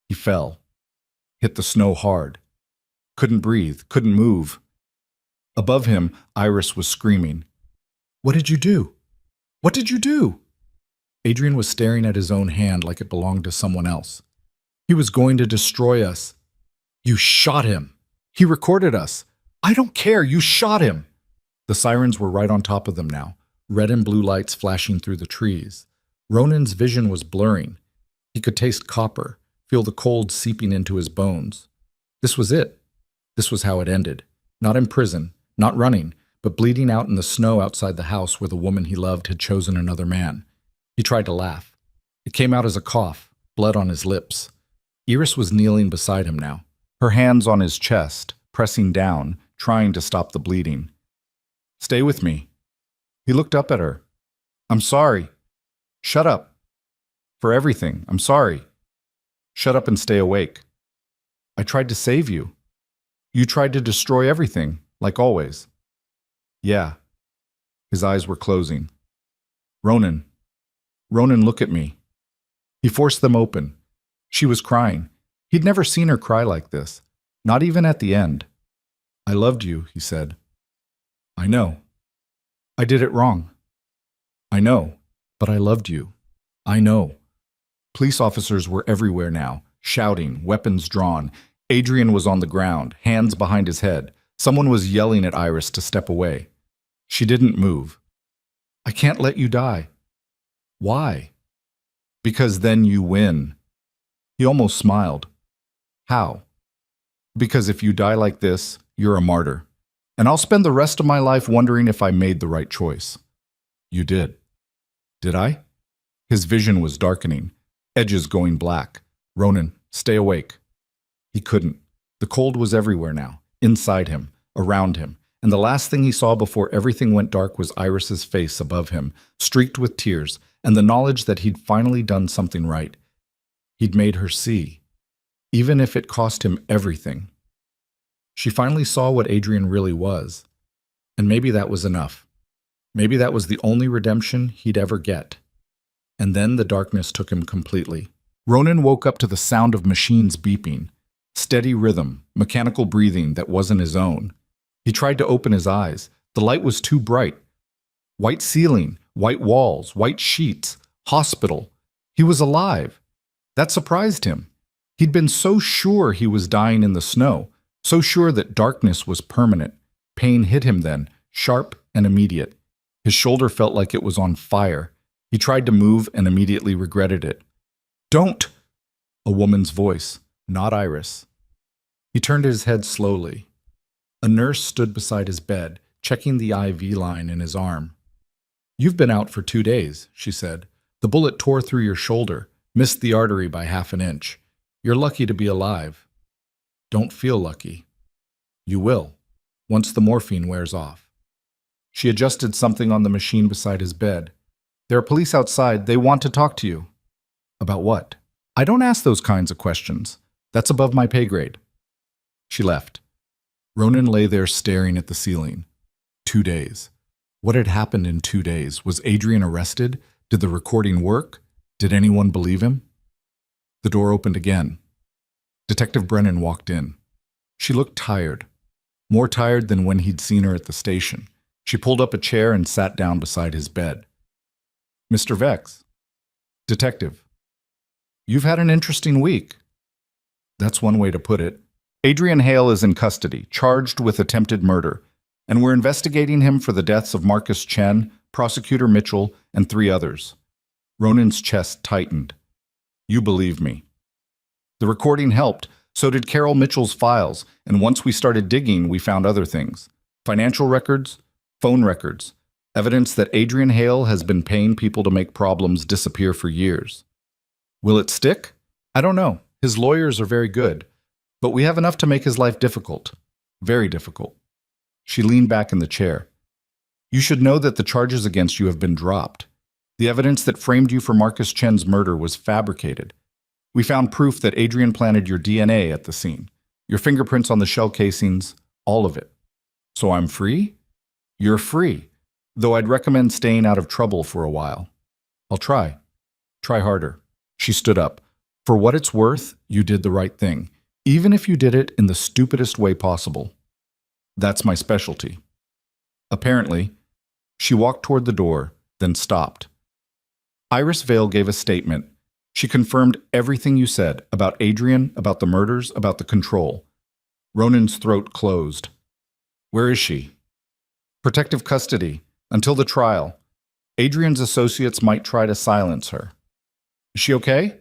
He fell. Hit the snow hard. Couldn't breathe, couldn't move. Above him, Iris was screaming. What did you do? What did you do? Adrian was staring at his own hand like it belonged to someone else. He was going to destroy us. You shot him. He recorded us. I don't care. You shot him. The sirens were right on top of them now, red and blue lights flashing through the trees. Ronan's vision was blurring. He could taste copper, feel the cold seeping into his bones. This was it. This was how it ended. Not in prison, not running, but bleeding out in the snow outside the house where the woman he loved had chosen another man. He tried to laugh. It came out as a cough, blood on his lips. Iris was kneeling beside him now, her hands on his chest, pressing down, trying to stop the bleeding. Stay with me. He looked up at her. I'm sorry. Shut up. For everything, I'm sorry. Shut up and stay awake. I tried to save you. You tried to destroy everything, like always. Yeah. His eyes were closing. Ronan. Ronan, look at me. He forced them open. She was crying. He'd never seen her cry like this, not even at the end. I loved you, he said. I know. I did it wrong. I know, but I loved you. I know. Police officers were everywhere now, shouting, weapons drawn. Adrian was on the ground, hands behind his head. Someone was yelling at Iris to step away. She didn't move. I can't let you die. Why? Because then you win. He almost smiled. How? Because if you die like this, you're a martyr. And I'll spend the rest of my life wondering if I made the right choice. You did. Did I? His vision was darkening, edges going black. Ronan, stay awake. He couldn't. The cold was everywhere now, inside him, around him, and the last thing he saw before everything went dark was Iris's face above him, streaked with tears, and the knowledge that he'd finally done something right. He'd made her see, even if it cost him everything. She finally saw what Adrian really was, and maybe that was enough. Maybe that was the only redemption he'd ever get. And then the darkness took him completely. Ronan woke up to the sound of machines beeping, steady rhythm, mechanical breathing that wasn't his own. He tried to open his eyes. The light was too bright. White ceiling, white walls, white sheets, hospital. He was alive. That surprised him. He'd been so sure he was dying in the snow, so sure that darkness was permanent. Pain hit him then, sharp and immediate. His shoulder felt like it was on fire. He tried to move and immediately regretted it. Don't! A woman's voice, not Iris. He turned his head slowly. A nurse stood beside his bed, checking the IV line in his arm. You've been out for 2 days, she said. The bullet tore through your shoulder, missed the artery by half an inch. You're lucky to be alive. Don't feel lucky. You will, once the morphine wears off. She adjusted something on the machine beside his bed. There are police outside. They want to talk to you. About what? I don't ask those kinds of questions. That's above my pay grade. She left. Ronan lay there staring at the ceiling. 2 days. What had happened in 2 days? Was Adrian arrested? Did the recording work? Did anyone believe him? The door opened again. Detective Brennan walked in. She looked tired. More tired than when he'd seen her at the station. She pulled up a chair and sat down beside his bed. Mr. Vex. Detective. You've had an interesting week. That's one way to put it. Adrian Hale is in custody, charged with attempted murder, and we're investigating him for the deaths of Marcus Chen, Prosecutor Mitchell, and 3 others. Ronan's chest tightened. You believe me. The recording helped, so did Carol Mitchell's files, and once we started digging, we found other things. Financial records, phone records, evidence that Adrian Hale has been paying people to make problems disappear for years. Will it stick? I don't know. His lawyers are very good, but we have enough to make his life difficult. Very difficult. She leaned back in the chair. You should know that the charges against you have been dropped. The evidence that framed you for Marcus Chen's murder was fabricated. We found proof that Adrian planted your DNA at the scene, your fingerprints on the shell casings, all of it. So I'm free? You're free, though I'd recommend staying out of trouble for a while. I'll try. Try harder. She stood up. For what it's worth, you did the right thing, even if you did it in the stupidest way possible. That's my specialty. Apparently, she walked toward the door, then stopped. Iris Vale gave a statement. She confirmed everything you said about Adrian, about the murders, about the control. Ronan's throat closed. Where is she? Protective custody, until the trial. Adrian's associates might try to silence her. Is she okay?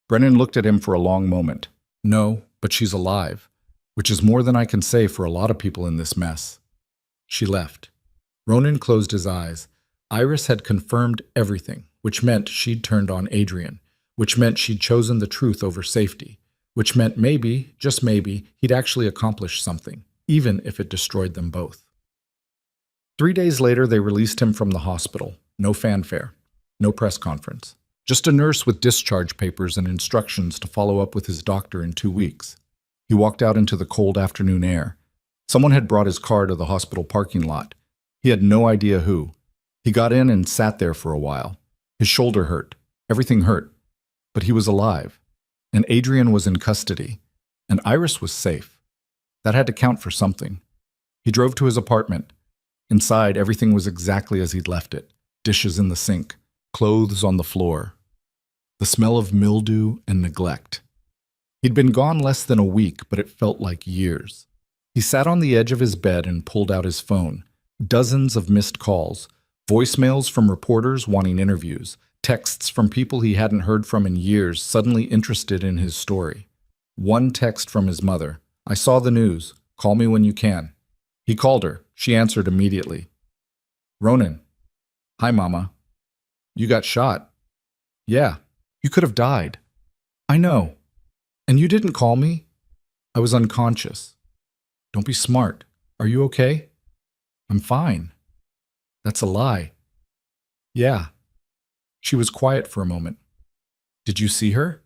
Brennan looked at him for a long moment. No, but she's alive, which is more than I can say for a lot of people in this mess. She left. Ronan closed his eyes. Iris had confirmed everything, which meant she'd turned on Adrian, which meant she'd chosen the truth over safety, which meant maybe, just maybe, he'd actually accomplished something, even if it destroyed them both. 3 days later, they released him from the hospital. No fanfare, no press conference. Just a nurse with discharge papers and instructions to follow up with his doctor in 2 weeks. He walked out into the cold afternoon air. Someone had brought his car to the hospital parking lot. He had no idea who. He got in and sat there for a while. His shoulder hurt. Everything hurt. But he was alive. And Adrian was in custody. And Iris was safe. That had to count for something. He drove to his apartment. Inside, everything was exactly as he'd left it. Dishes in the sink. Clothes on the floor. The smell of mildew and neglect. He'd been gone less than a week, but it felt like years. He sat on the edge of his bed and pulled out his phone. Dozens of missed calls, voicemails from reporters wanting interviews, texts from people he hadn't heard from in years suddenly interested in his story. One text from his mother. "I saw the news. Call me when you can." He called her. She answered immediately. "Ronan." "Hi, Mama." "You got shot." "Yeah. You could have died." "I know. And you didn't call me?" "I was unconscious." "Don't be smart. Are you okay?" "I'm fine." "That's a lie." "Yeah." She was quiet for a moment. "Did you see her?"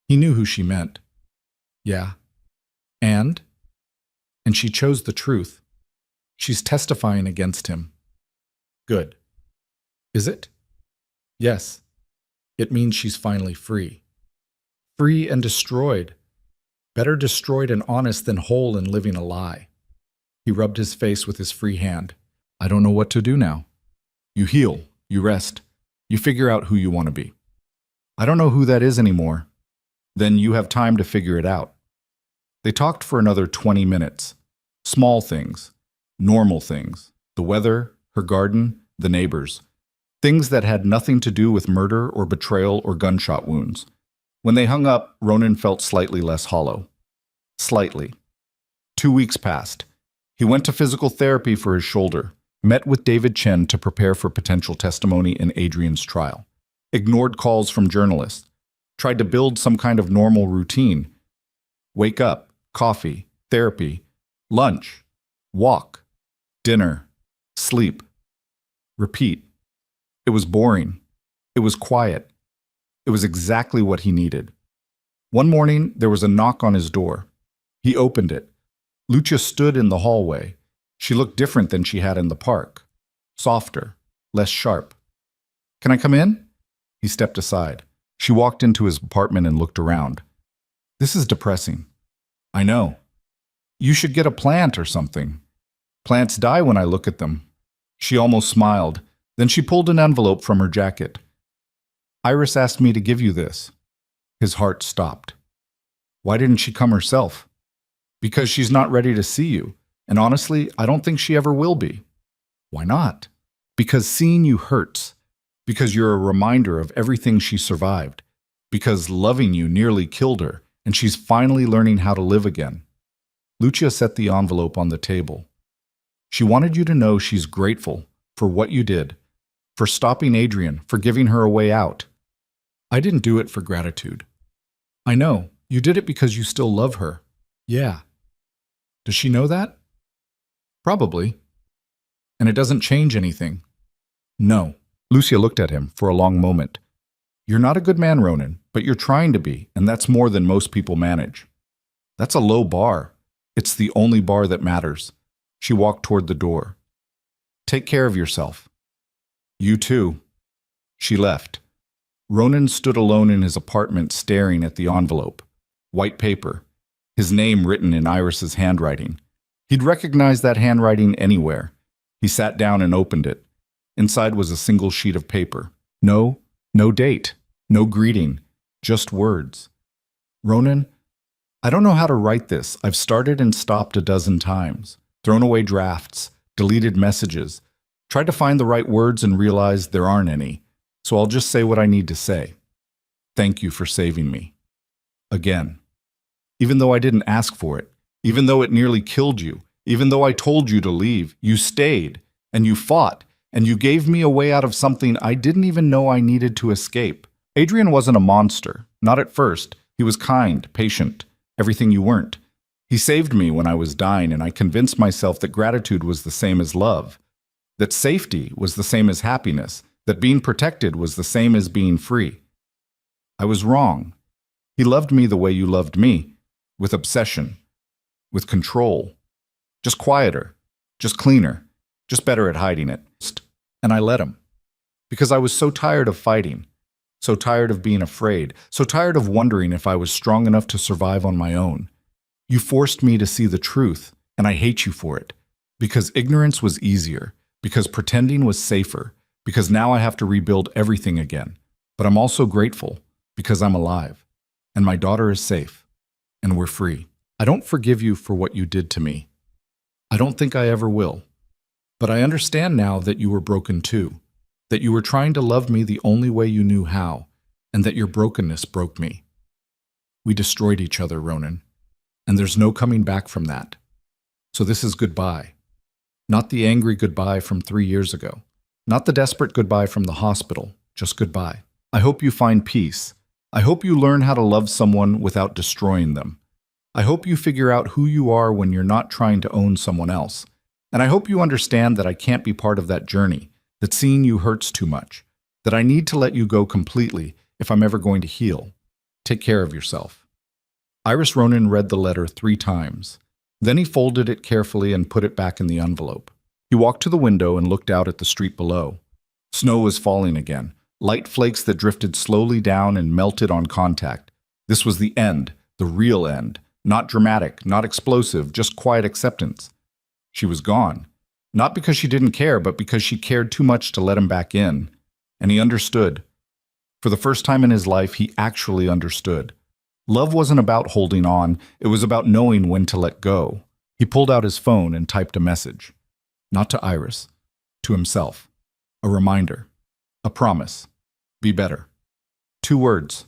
He knew who she meant. "Yeah." "And?" "And she chose the truth. She's testifying against him." "Good." "Is it?" "Yes. It means she's finally free." "Free and destroyed. Better destroyed and honest than whole and living a lie." He rubbed his face with his free hand. "I don't know what to do now." "You heal. You rest. You figure out who you want to be." "I don't know who that is anymore." "Then you have time to figure it out." They talked for another 20 minutes. Small things. Normal things. The weather, her garden, the neighbors. Things that had nothing to do with murder or betrayal or gunshot wounds. When they hung up, Ronan felt slightly less hollow. Slightly. 2 weeks passed. He went to physical therapy for his shoulder, met with David Chen to prepare for potential testimony in Adrian's trial, ignored calls from journalists, tried to build some kind of normal routine. Wake up, coffee, therapy, lunch, walk, dinner, sleep. Repeat. It was boring. It was quiet. It was exactly what he needed. One morning, there was a knock on his door. He opened it. Lucia stood in the hallway. She looked different than she had in the park. Softer, less sharp. "Can I come in?" He stepped aside. She walked into his apartment and looked around. "This is depressing." "I know. You should get a plant or something." "Plants die when I look at them." She almost smiled. Then she pulled an envelope from her jacket. "Iris asked me to give you this." His heart stopped. "Why didn't she come herself?" "Because she's not ready to see you. And honestly, I don't think she ever will be." "Why not?" "Because seeing you hurts. Because you're a reminder of everything she survived. Because loving you nearly killed her, and she's finally learning how to live again." Lucia set the envelope on the table. "She wanted you to know she's grateful for what you did, for stopping Adrian, for giving her a way out." "I didn't do it for gratitude." "I know. You did it because you still love her." "Yeah." "Does she know that?" "Probably." "And it doesn't change anything." "No." Lucia looked at him for a long moment. "You're not a good man, Ronan, but you're trying to be, and that's more than most people manage." "That's a low bar." "It's the only bar that matters." She walked toward the door. "Take care of yourself." "You too." She left. Ronan stood alone in his apartment staring at the envelope. White paper. His name written in Iris's handwriting. He'd recognize that handwriting anywhere. He sat down and opened it. Inside was a single sheet of paper. No date, no greeting, just words. "Ronan, I don't know how to write this. I've started and stopped a dozen times. Thrown away drafts, deleted messages. Tried to find the right words and realized there aren't any. So I'll just say what I need to say. Thank you for saving me. Again. Even though I didn't ask for it, even though it nearly killed you, even though I told you to leave, you stayed, and you fought, and you gave me a way out of something I didn't even know I needed to escape. Adrian wasn't a monster, not at first. He was kind, patient, everything you weren't. He saved me when I was dying, and I convinced myself that gratitude was the same as love, that safety was the same as happiness, that being protected was the same as being free. I was wrong. He loved me the way you loved me, with obsession, with control. Just quieter, just cleaner, just better at hiding it. And I let him. Because I was so tired of fighting, so tired of being afraid, so tired of wondering if I was strong enough to survive on my own. You forced me to see the truth, and I hate you for it. Because ignorance was easier, because pretending was safer, because now I have to rebuild everything again. But I'm also grateful, because I'm alive, and my daughter is safe. and we're free. I don't forgive you for what you did to me. I don't think I ever will. But I understand now that you were broken too, that you were trying to love me the only way you knew how, and that your brokenness broke me. We destroyed each other, Ronan, and there's no coming back from that. So this is goodbye. Not the angry goodbye from 3 years ago. Not the desperate goodbye from the hospital, just goodbye. I hope you find peace. I hope you learn how to love someone without destroying them. I hope you figure out who you are when you're not trying to own someone else. And I hope you understand that I can't be part of that journey, that seeing you hurts too much, that I need to let you go completely if I'm ever going to heal. Take care of yourself. Iris Ronan read the letter 3 times. Then he folded it carefully and put it back in the envelope. He walked to the window and looked out at the street below. Snow was falling again, light flakes that drifted slowly down and melted on contact. This was the end, the real end. Not dramatic, not explosive, just quiet acceptance. She was gone. Not because she didn't care, but because she cared too much to let him back in. And he understood. For the first time in his life, he actually understood. Love wasn't about holding on, it was about knowing when to let go. He pulled out his phone and typed a message. Not to Iris, to himself. A reminder. A promise. Be better. 2 words.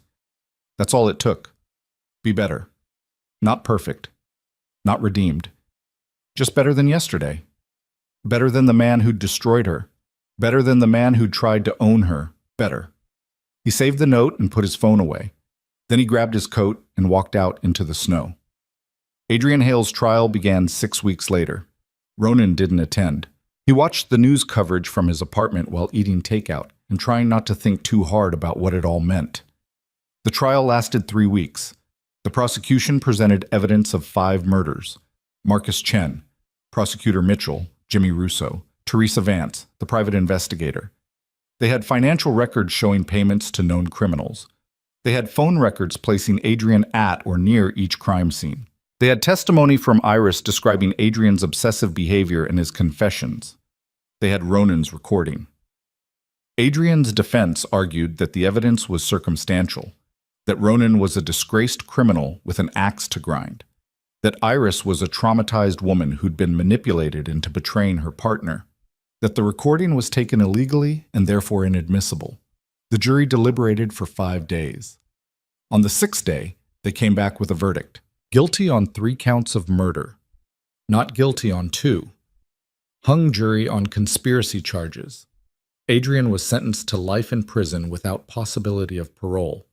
That's all it took. Be better. Not perfect. Not redeemed. Just better than yesterday. Better than the man who'd destroyed her. Better than the man who'd tried to own her. Better. He saved the note and put his phone away. Then he grabbed his coat and walked out into the snow. Adrian Hale's trial began 6 weeks later. Ronan didn't attend. He watched the news coverage from his apartment while eating takeout and trying not to think too hard about what it all meant. The trial lasted 3 weeks. The prosecution presented evidence of 5 murders. Marcus Chen, Prosecutor Mitchell, Jimmy Russo, Teresa Vance, the private investigator. They had financial records showing payments to known criminals. They had phone records placing Adrian at or near each crime scene. They had testimony from Iris describing Adrian's obsessive behavior and his confessions. They had Ronan's recording. Adrian's defense argued that the evidence was circumstantial, that Ronan was a disgraced criminal with an axe to grind, that Iris was a traumatized woman who'd been manipulated into betraying her partner, that the recording was taken illegally and therefore inadmissible. The jury deliberated for 5 days. On the 6th day, they came back with a verdict. Guilty on 3 counts of murder. Not guilty on 2. Hung jury on conspiracy charges. Adrian was sentenced to life in prison without possibility of parole.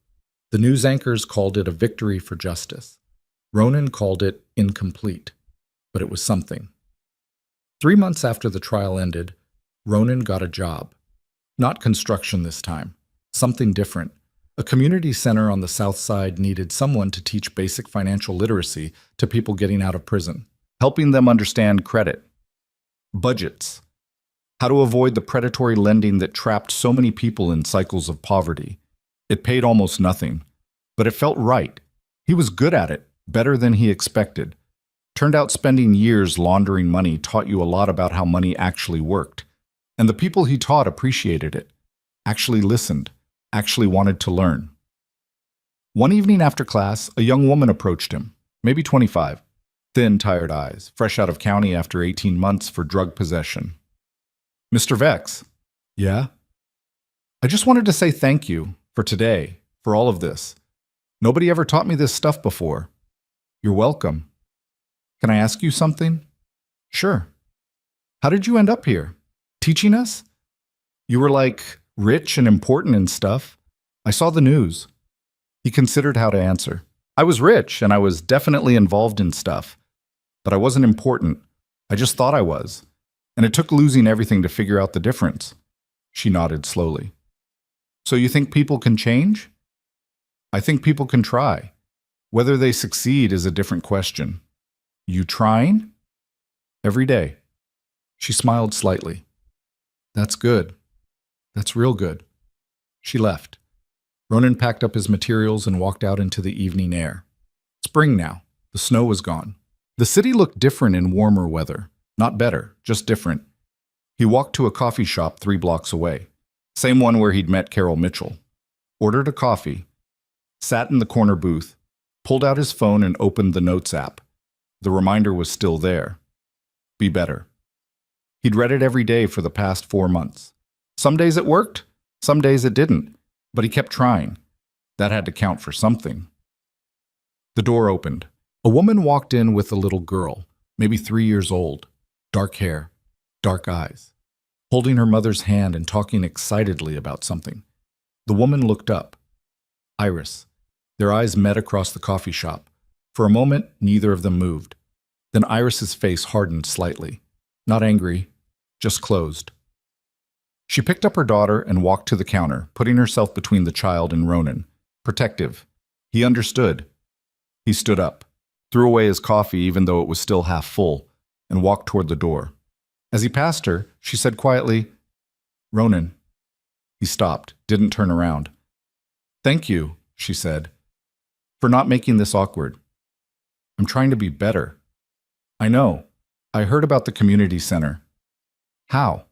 The news anchors called it a victory for justice. Ronan called it incomplete, but it was something. 3 months after the trial ended, Ronan got a job. Not construction this time. Something different. A community center on the south side needed someone to teach basic financial literacy to people getting out of prison, helping them understand credit, budgets, how to avoid the predatory lending that trapped so many people in cycles of poverty. It paid almost nothing, but it felt right. He was good at it, better than he expected. Turned out spending years laundering money taught you a lot about how money actually worked. And the people he taught appreciated it, actually listened, actually wanted to learn. One evening after class, a young woman approached him, maybe 25, thin, tired eyes, fresh out of county after 18 months for drug possession. Mr. Vex. Yeah? I just wanted to say thank you for today, for all of this. Nobody ever taught me this stuff before. You're welcome. Can I ask you something? Sure. How did you end up here? Teaching us? You were like rich and important and stuff. I saw the news. He considered how to answer. I was rich and I was definitely involved in stuff, but I wasn't important. I just thought I was. And it took losing everything to figure out the difference. She nodded slowly. So you think people can change? I think people can try. Whether they succeed is a different question. You trying? Every day. She smiled slightly. That's good. That's real good. She left. Ronan packed up his materials and walked out into the evening air. Spring now. The snow was gone. The city looked different in warmer weather. Not better, just different. He walked to a coffee shop 3 blocks away. Same one where he'd met Carol Mitchell. Ordered a coffee. Sat in the corner booth. pulled out his phone and opened the Notes app. The reminder was still there. Be better. He'd read it every day for the past 4 months. Some days it worked, some days it didn't, but he kept trying. That had to count for something. The door opened. A woman walked in with a little girl, maybe 3 years old, dark hair, dark eyes, holding her mother's hand and talking excitedly about something. The woman looked up. Iris. Their eyes met across the coffee shop. For a moment, neither of them moved. Then Iris's face hardened slightly. Not angry, just closed. She picked up her daughter and walked to the counter, putting herself between the child and Ronan. Protective. He understood. He stood up, threw away his coffee even though it was still half full, and walked toward the door. As he passed her, she said quietly, "Ronan." He stopped, didn't turn around. "Thank you," she said, "for not making this awkward. I'm trying to be better." "I know. I heard about the community center." "How?"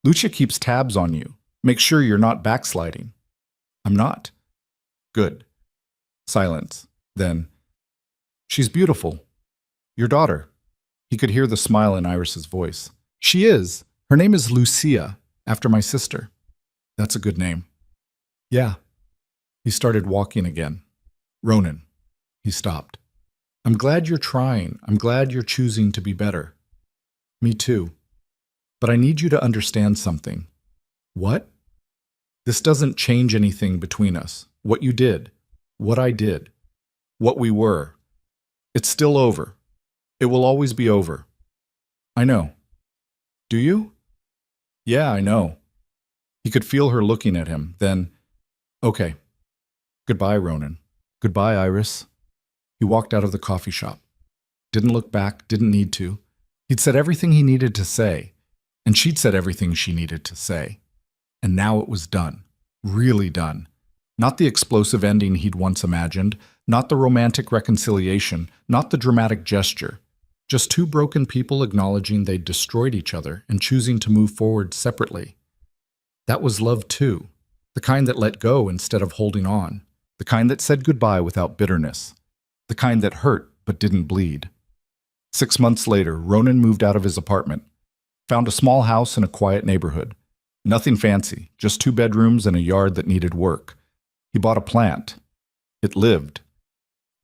"Lucia keeps tabs on you. Make sure you're not backsliding." "I'm not." "Good." Silence. Then, "She's beautiful. Your daughter." He could hear the smile in Iris's voice. "She is. Her name is Lucia, after my sister." "That's a good name." "Yeah." He started walking again. "Ronan." He stopped. "I'm glad you're trying. I'm glad you're choosing to be better." "Me too. But I need you to understand something." "What?" "This doesn't change anything between us. What you did. What I did. What we were. It's still over. It will always be over." "I know." "Do you?" "Yeah, I know." He could feel her looking at him. Then, "Okay. Goodbye, Ronan. Goodbye, Iris." He walked out of the coffee shop. Didn't look back, didn't need to. He'd said everything he needed to say, and she'd said everything she needed to say. And now it was done. Really done. Not the explosive ending he'd once imagined, not the romantic reconciliation, not the dramatic gesture. Just two broken people acknowledging they'd destroyed each other and choosing to move forward separately. That was love too. The kind that let go instead of holding on. The kind that said goodbye without bitterness. The kind that hurt but didn't bleed. 6 months later, Ronan moved out of his apartment. Found a small house in a quiet neighborhood. Nothing fancy, just 2 bedrooms and a yard that needed work. He bought a plant. It lived.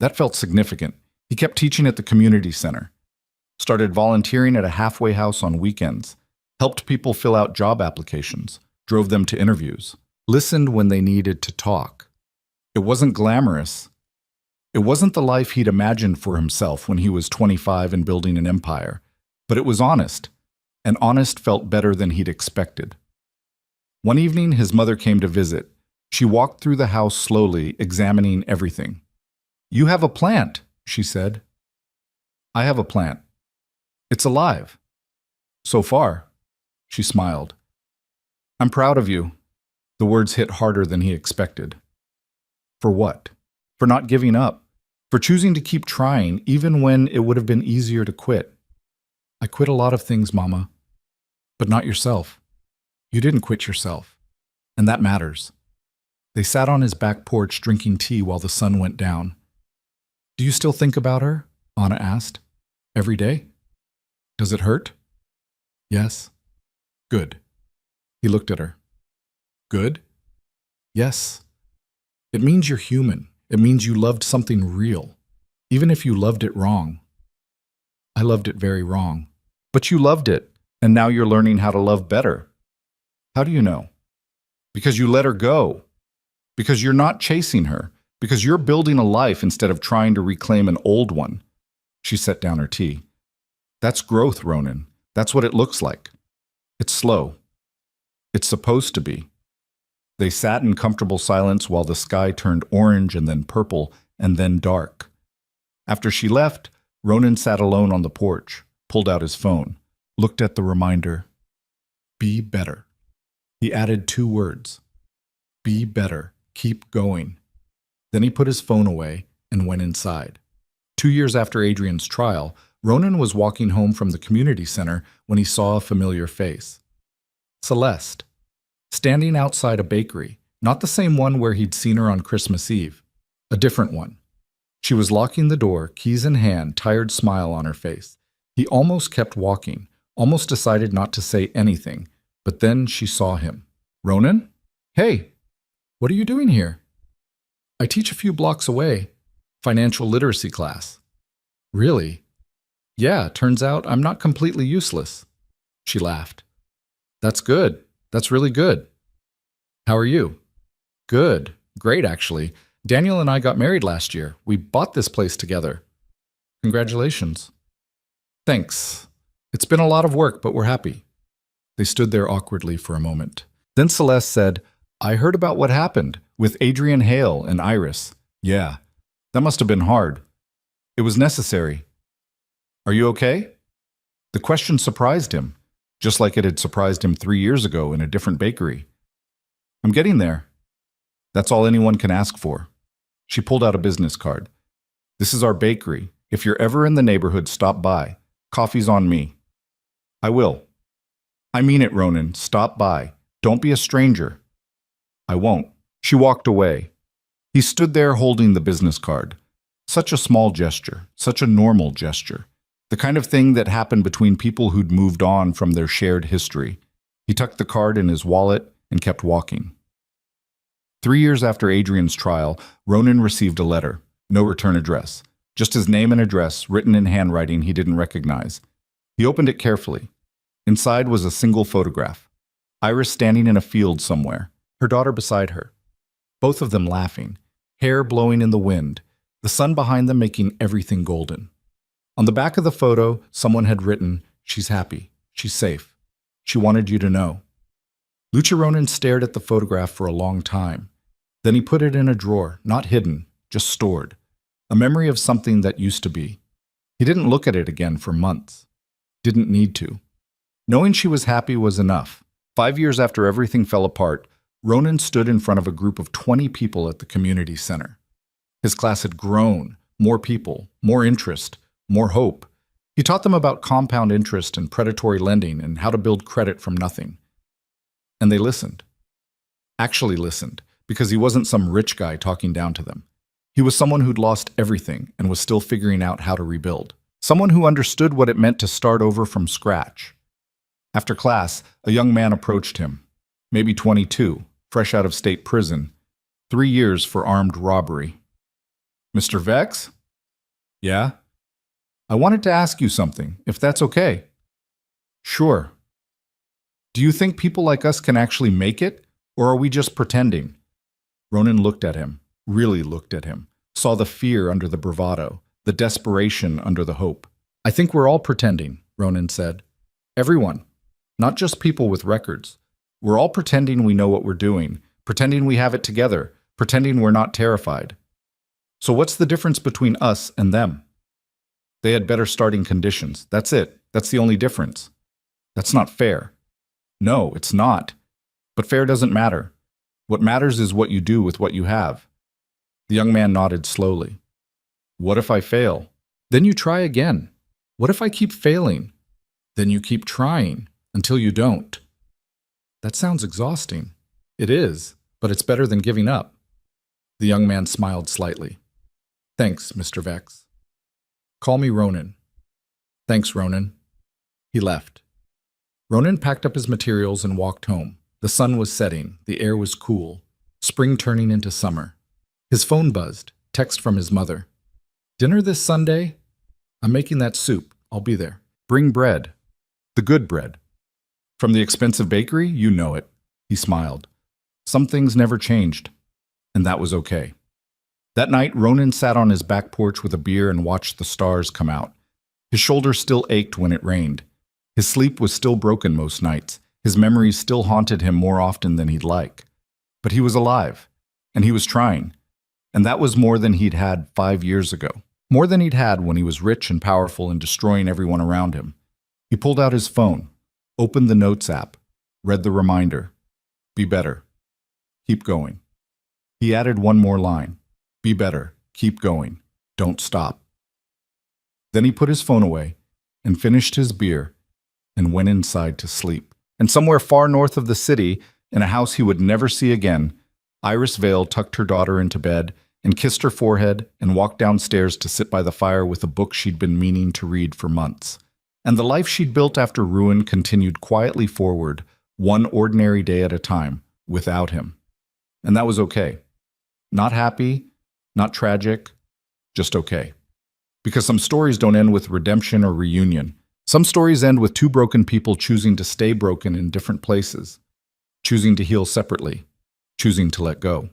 That felt significant. He kept teaching at the community center. Started volunteering at a halfway house on weekends. Helped people fill out job applications. Drove them to interviews. Listened when they needed to talk. It wasn't glamorous. It wasn't the life he'd imagined for himself when he was 25 and building an empire. But it was honest. And honest felt better than he'd expected. One evening, his mother came to visit. She walked through the house slowly, examining everything. "You have a plant," she said. "I have a plant. It's alive." "So far." She smiled. "I'm proud of you." The words hit harder than he expected. For what? For not giving up. For choosing to keep trying, even when it would have been easier to quit. "I quit a lot of things, Mama. But not yourself. You didn't quit yourself. And that matters." They sat on his back porch drinking tea while the sun went down. "Do you still think about her?" Anna asked. "Every day? Does it hurt?" "Yes." "Good." He looked at her. "Good?" "Yes. It means you're human. It means you loved something real, even if you loved it wrong." "I loved it very wrong." "But you loved it, and now you're learning how to love better." "How do you know?" "Because you let her go. Because you're not chasing her. Because you're building a life instead of trying to reclaim an old one." She set down her tea. "That's growth, Ronan. That's what it looks like. It's slow. It's supposed to be." They sat in comfortable silence while the sky turned orange and then purple and then dark. After she left, Ronan sat alone on the porch, pulled out his phone, looked at the reminder. Be better. He added 2 words. Be better. Keep going. Then he put his phone away and went inside. 2 years after Adrian's trial, Ronan was walking home from the community center when he saw a familiar face. Celeste, standing outside a bakery, not the same one where he'd seen her on Christmas Eve, a different one. She was locking the door, keys in hand, tired smile on her face. He almost kept walking, almost decided not to say anything, but then she saw him. Ronan? Hey, what are you doing here? I teach a few blocks away. Financial literacy class. Really? Yeah, turns out I'm not completely useless. She laughed. That's good. That's really good. How are you? Good. Great, actually. Daniel and I got married last year. We bought this place together. Congratulations. Thanks. It's been a lot of work, but we're happy. They stood there awkwardly for a moment. Then Celeste said, I heard about what happened with Adrian Hale and Iris. Yeah, that must have been hard. It was necessary. Are you okay? The question surprised him, just like it had surprised him 3 years ago in a different bakery. I'm getting there. That's all anyone can ask for. She pulled out a business card. This is our bakery. If you're ever in the neighborhood, stop by. Coffee's on me. I will. I mean it, Ronan. Stop by. Don't be a stranger. I won't. She walked away. He stood there holding the business card. Such a small gesture, such a normal gesture. The kind of thing that happened between people who'd moved on from their shared history. He tucked the card in his wallet and kept walking. 3 years after Adrian's trial, Ronan received a letter. No return address. Just his name and address, written in handwriting he didn't recognize. He opened it carefully. Inside was a single photograph. Iris standing in a field somewhere, her daughter beside her. Both of them laughing, hair blowing in the wind, the sun behind them making everything golden. On the back of the photo, someone had written, she's happy, she's safe. She wanted you to know. Lucha Ronan stared at the photograph for a long time. Then he put it in a drawer, not hidden, just stored. A memory of something that used to be. He didn't look at it again for months. Didn't need to. Knowing she was happy was enough. 5 years after everything fell apart, Ronan stood in front of a group of 20 people at the community center. His class had grown, more people, more interest, more hope. He taught them about compound interest and predatory lending and how to build credit from nothing. And they listened. Actually listened, because he wasn't some rich guy talking down to them. He was someone who'd lost everything and was still figuring out how to rebuild. Someone who understood what it meant to start over from scratch. After class, a young man approached him, maybe 22, fresh out of state prison, 3 years for armed robbery. Mr. Vex? Yeah? I wanted to ask you something, if that's okay. Sure. Do you think people like us can actually make it, or are we just pretending? Ronan looked at him, really looked at him, saw the fear under the bravado, the desperation under the hope. I think we're all pretending, Ronan said. Everyone, not just people with records. We're all pretending we know what we're doing, pretending we have it together, pretending we're not terrified. So what's the difference between us and them? They had better starting conditions. That's it. That's the only difference. That's not fair. No, it's not. But fair doesn't matter. What matters is what you do with what you have. The young man nodded slowly. What if I fail? Then you try again. What if I keep failing? Then you keep trying until you don't. That sounds exhausting. It is, but it's better than giving up. The young man smiled slightly. Thanks, Mr. Vex. Call me Ronan. Thanks, Ronan. He left. Ronan packed up his materials and walked home. The sun was setting, the air was cool, spring turning into summer. His phone buzzed, text from his mother. Dinner this Sunday? I'm making that soup. I'll be there. Bring bread. The good bread. From the expensive bakery? You know it. He smiled. Some things never changed, and that was okay. That night, Ronan sat on his back porch with a beer and watched the stars come out. His shoulder still ached when it rained. His sleep was still broken most nights. His memories still haunted him more often than he'd like. But he was alive, and he was trying. And that was more than he'd had 5 years ago. More than he'd had when he was rich and powerful and destroying everyone around him. He pulled out his phone, opened the Notes app, read the reminder. Be better. Keep going. He added one more line. Be better. Keep going. Don't stop. Then he put his phone away and finished his beer and went inside to sleep. And somewhere far north of the city, in a house he would never see again, Iris Vale tucked her daughter into bed and kissed her forehead and walked downstairs to sit by the fire with a book she'd been meaning to read for months. And the life she'd built after ruin continued quietly forward, one ordinary day at a time, without him. And that was okay. Not happy, not tragic, just okay. Because some stories don't end with redemption or reunion. Some stories end with two broken people choosing to stay broken in different places, choosing to heal separately, choosing to let go.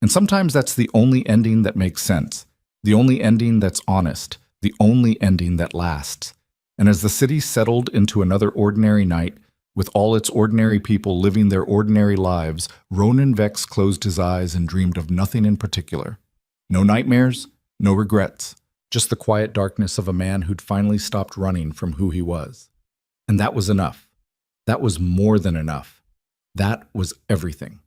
And sometimes that's the only ending that makes sense, the only ending that's honest, the only ending that lasts. And as the city settled into another ordinary night, with all its ordinary people living their ordinary lives, Ronan Vex closed his eyes and dreamed of nothing in particular. No nightmares, no regrets, just the quiet darkness of a man who'd finally stopped running from who he was. And that was enough. That was more than enough. That was everything.